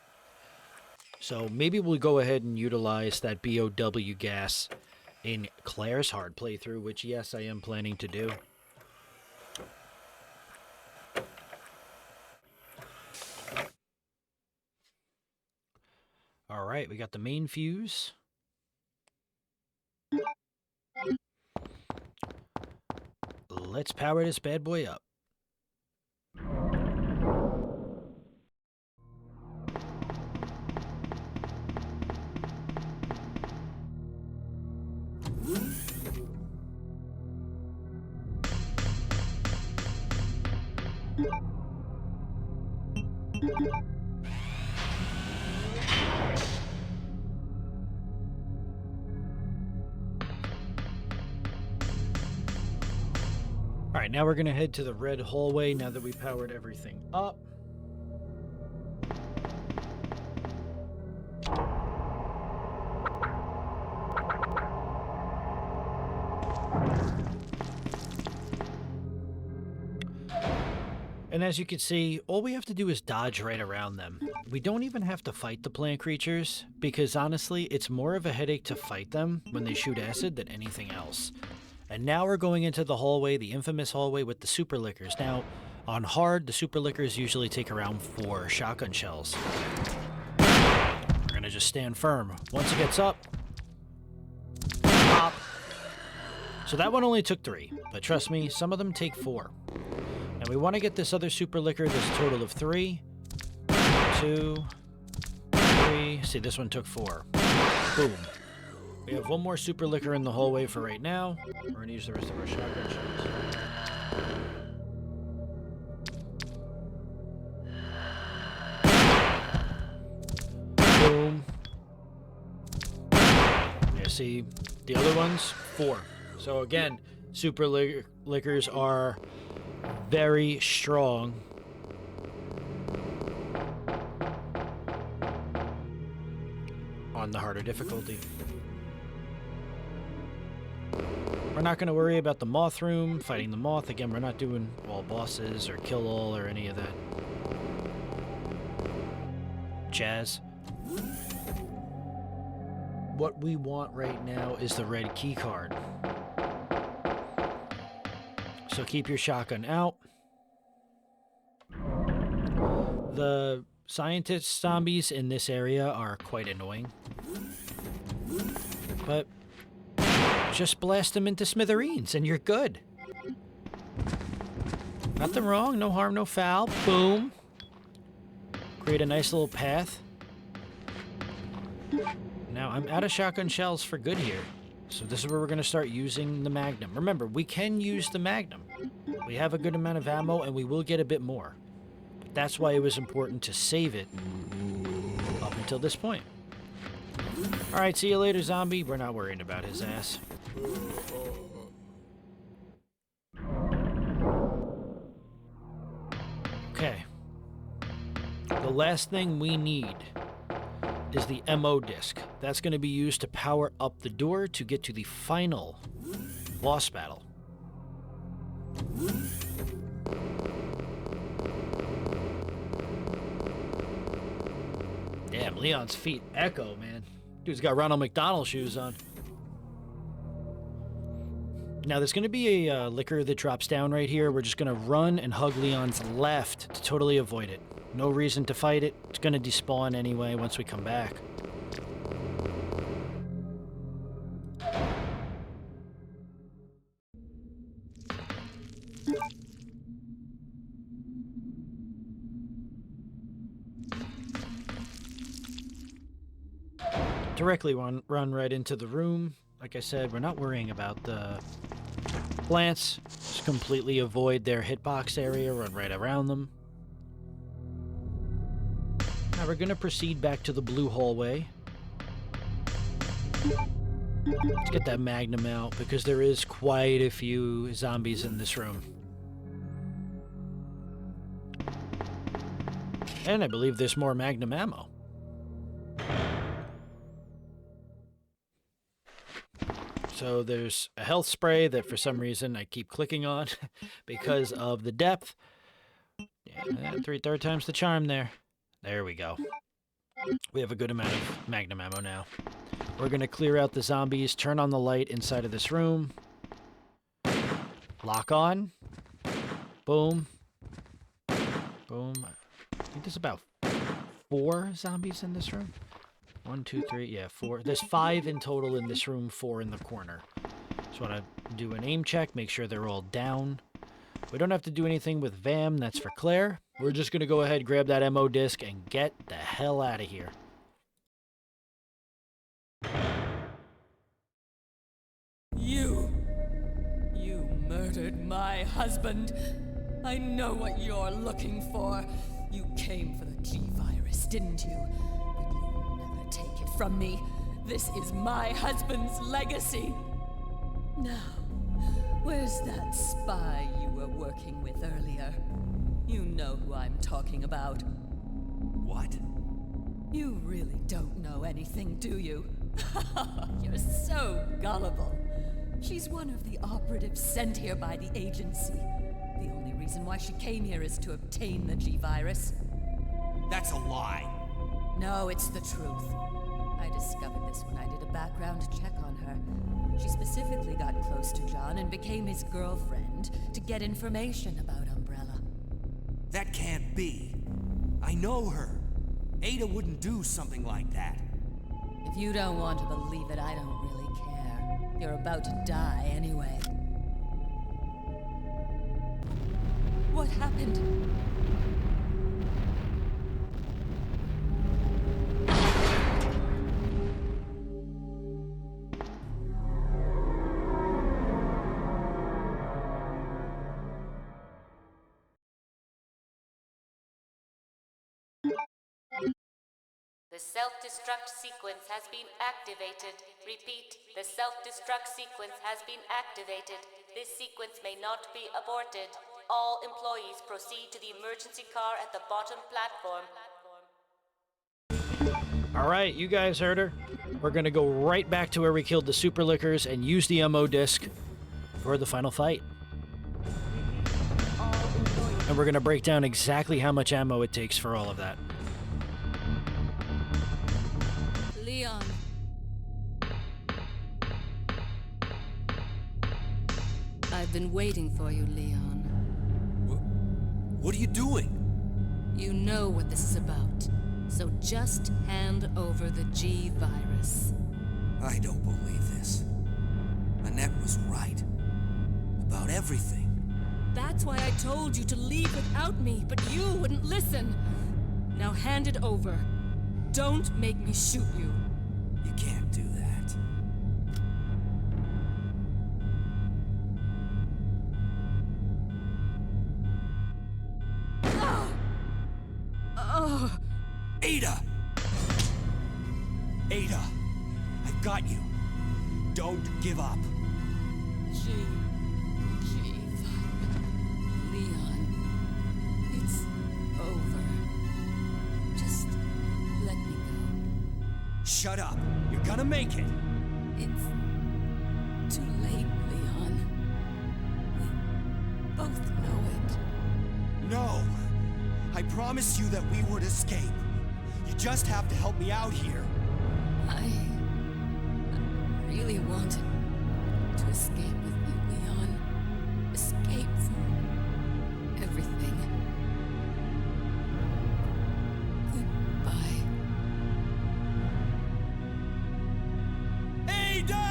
So maybe we'll go ahead and utilize that BOW gas in Claire's hard playthrough, which, yes, I am planning to do. All right, we got the main fuse. Let's power this bad boy up. Alright, now we're going to head to the red hallway now that we powered everything up. And as you can see, all we have to do is dodge right around them. We don't even have to fight the plant creatures, because honestly, it's more of a headache to fight them when they shoot acid than anything else. And now we're going into the hallway, the infamous hallway with the super lickers. Now, on hard, the super lickers usually take around 4 shotgun shells. We're gonna just stand firm. Once it gets up, pop. So that one only took 3, but trust me, some of them take 4. And we want to get this other super licker. There's a total of 3, 2, 3. See, this one took 4. Boom. We have one more super licker in the hallway for right now. We're going to use the rest of our shotgun shells. Boom. Yeah, see, the other ones, 4. So again, super lickers are very strong. On the harder difficulty. We're not going to worry about the moth room, fighting the moth. Again, we're not doing all bosses or kill all or any of that jazz. What we want right now is the red key card. So keep your shotgun out. The scientist zombies in this area are quite annoying. But just blast them into smithereens and you're good. Nothing wrong, no harm, no foul. Boom. Create a nice little path. Now I'm out of shotgun shells for good here. So this is where we're going to start using the Magnum. Remember, we can use the Magnum. We have a good amount of ammo, and we will get a bit more. But that's why it was important to save it up until this point. Alright, see you later, zombie. We're not worrying about his ass. Okay. The last thing we need is the MO disc. That's going to be used to power up the door to get to the final boss battle. Damn, Leon's feet echo, man. Dude's got Ronald McDonald shoes on. Now, there's going to be a licker that drops down right here. We're just going to run and hug Leon's left to totally avoid it. No reason to fight it. It's going to despawn anyway once we come back. Directly run right into the room. Like I said, we're not worrying about the plants. Just completely avoid their hitbox area, run right around them. Now we're going to proceed back to the blue hallway. Let's get that Magnum out, because there is quite a few zombies in this room. And I believe there's more Magnum ammo. So there's a health spray that for some reason I keep clicking on because of the depth. Yeah, third time's the charm there. There we go. We have a good amount of Magnum ammo now. We're going to clear out the zombies, turn on the light inside of this room. Lock on. Boom. Boom. I think there's about 4 zombies in this room. 1, 2, 3, yeah, 4. There's 5 in total in this room, 4 in the corner. Just want to do an aim check, make sure they're all down. We don't have to do anything with VAM, that's for Claire. We're just going to go ahead, grab that MO disc, and get the hell out of here. You murdered my husband. I know what you're looking for. You came for the T-virus, didn't you? But you'll never take it from me. This is my husband's legacy. Now, Where's that spy you were working with earlier? You know who I'm talking about. What? You really don't know anything, do you? You're so gullible. She's one of the operatives sent here by the agency. The only reason why she came here is to obtain the G-Virus. That's a lie. No, it's the truth. I discovered this when I did a background check on her. She specifically got close to John and became his girlfriend to get information about Umbrella. That can't be. I know her. Ada wouldn't do something like that. If you don't want to believe it, I don't really care. You're about to die anyway. What happened? The self-destruct sequence has been activated. Repeat, the self-destruct sequence has been activated. This sequence may not be aborted. All employees proceed to the emergency car at the bottom platform. All right, you guys heard her. We're going to go right back to where we killed the Super Lickers and use the ammo disc for the final fight. And we're going to break down exactly how much ammo it takes for all of that. Leon. I've been waiting for you, Leon. What are you doing? You know what this is about. So just hand over the G-Virus. I don't believe this. Annette was right. About everything. That's why I told you to leave without me, but you wouldn't listen. Now hand it over. Don't make me shoot you. You can't do that. Ada! Ada! I've got you. Don't give up. Leon, it's over. Just let me go. Shut up. You're gonna make it. It's too late, Leon. We both know it. No. I promised you that we would escape. You just have to help me out here. I really wanted to escape with you, Leon. Escape from everything. Goodbye. Ada!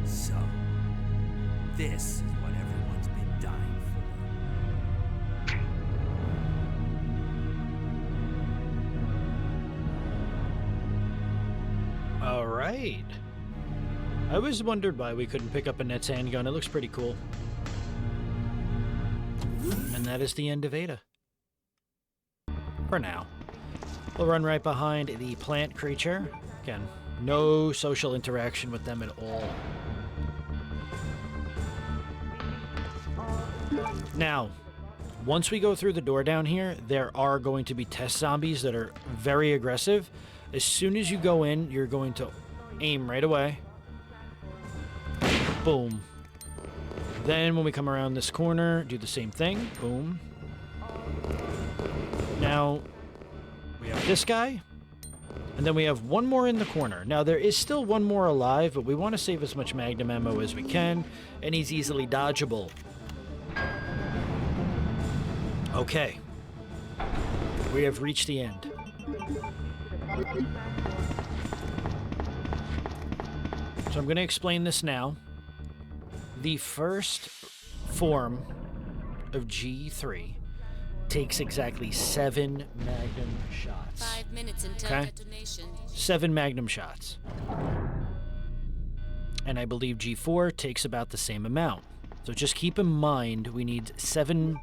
So, this is what everyone's been dying for. All right. I always wondered why we couldn't pick up Annette's handgun. It looks pretty cool. And that is the end of Ada. For now. We'll run right behind the plant creature. Again, no social interaction with them at all. Now, once we go through the door down here, there are going to be test zombies that are very aggressive. As soon as you go in, you're going to aim right away. Boom. Then when we come around this corner, do the same thing. Boom. Now, we have this guy. And then we have one more in the corner. Now, there is still one more alive, but we want to save as much magnum ammo as we can. And he's easily dodgeable. Okay. We have reached the end. So I'm going to explain this now. The first form of G3 takes exactly 7 magnum shots. 5 minutes until Okay. detonation. 7 magnum shots. And I believe G4 takes about the same amount. So just keep in mind we need 7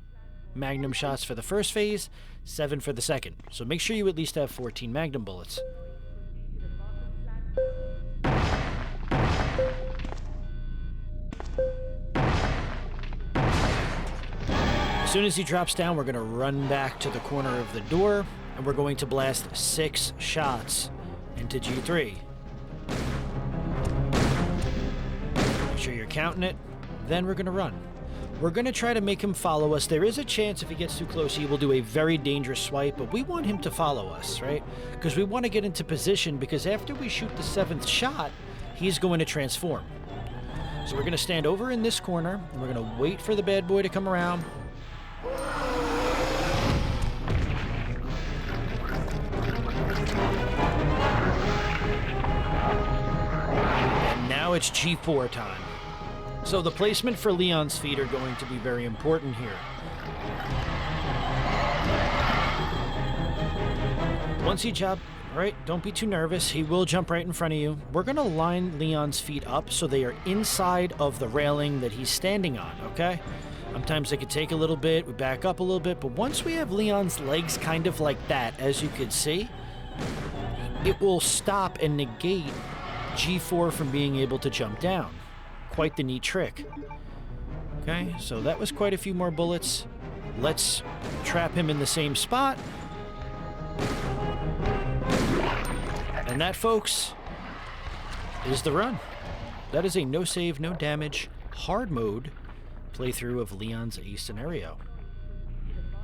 magnum shots for the first phase, 7 for the second. So make sure you at least have 14 magnum bullets. As soon as he drops down, we're going to run back to the corner of the door, and we're going to blast 6 shots into G3. Make sure you're counting it. Then we're going to run. We're going to try to make him follow us. There is a chance if he gets too close, he will do a very dangerous swipe, but we want him to follow us, right? Because we want to get into position, because after we shoot the 7th shot, he's going to transform. So we're going to stand over in this corner, and we're going to wait for the bad boy to come around. And now it's G4 time. So the placement for Leon's feet are going to be very important here. Once he jump, right, don't be too nervous. He will jump right in front of you. We're going to line Leon's feet up so they are inside of the railing that he's standing on, okay? Sometimes they could take a little bit, we back up a little bit, but once we have Leon's legs kind of like that, as you can see, it will stop and negate G4 from being able to jump down. Quite the neat trick. Okay, so that was quite a few more bullets. Let's trap him in the same spot. And that, folks, is the run. That is a no save, no damage, hard mode playthrough of Leon's A scenario.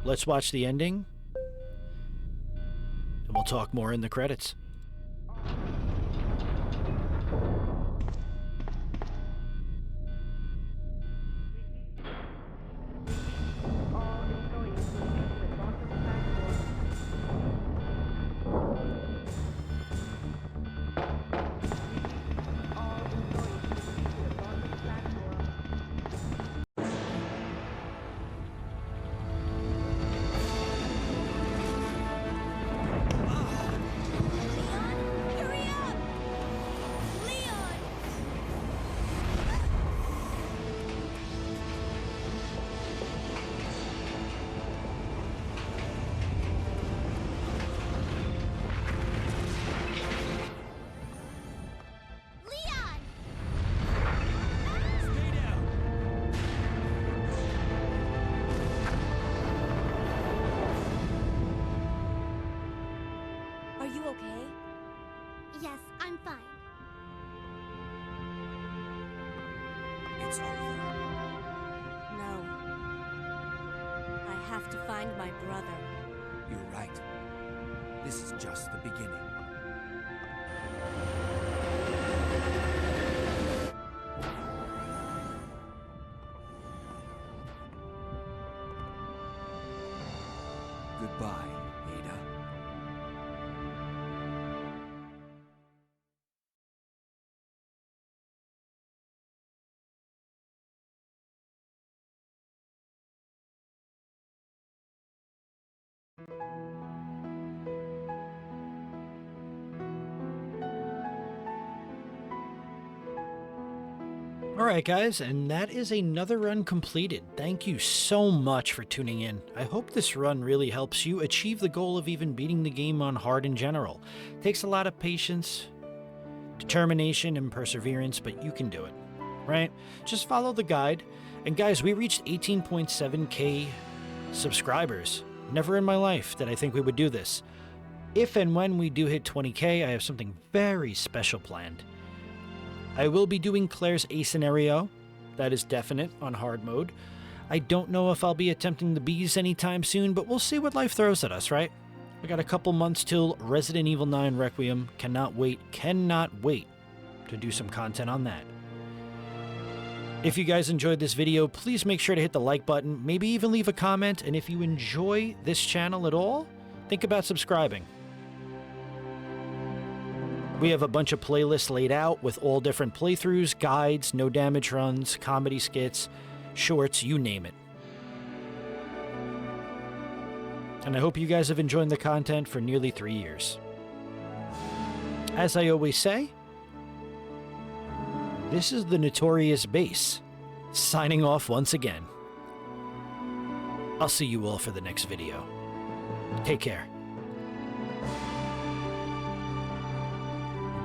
Let's watch the ending, and we'll talk more in the credits. Are you okay? Yes, I'm fine. It's over. No. I have to find my brother. You're right. This is just the beginning. Goodbye, Ada. Alright guys, and that is another run completed. Thank you so much for tuning in. I hope this run really helps you achieve the goal of even beating the game on hard in general. It takes a lot of patience, determination, and perseverance, but you can do it, right? Just follow the guide. And guys, we reached 18.7k subscribers. Never in my life did I think we would do this. If and when we do hit 20k, I have something very special planned. I will be doing Claire's A scenario, that is definite, on hard mode. I don't know if I'll be attempting the B's anytime soon, but we'll see what life throws at us, right? We got a couple months till Resident Evil 9 Requiem. Cannot wait to do some content on that. If you guys enjoyed this video, please make sure to hit the like button, maybe even leave a comment, and if you enjoy this channel at all, think about subscribing. We have a bunch of playlists laid out with all different playthroughs, guides, no damage runs, comedy skits, shorts, you name it. and I hope you guys have enjoyed the content for nearly 3 years. As I always say, this is the Notorious Base, signing off once again. I'll see you all for the next video. Take care.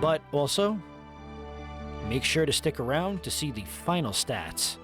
But also, make sure to stick around to see the final stats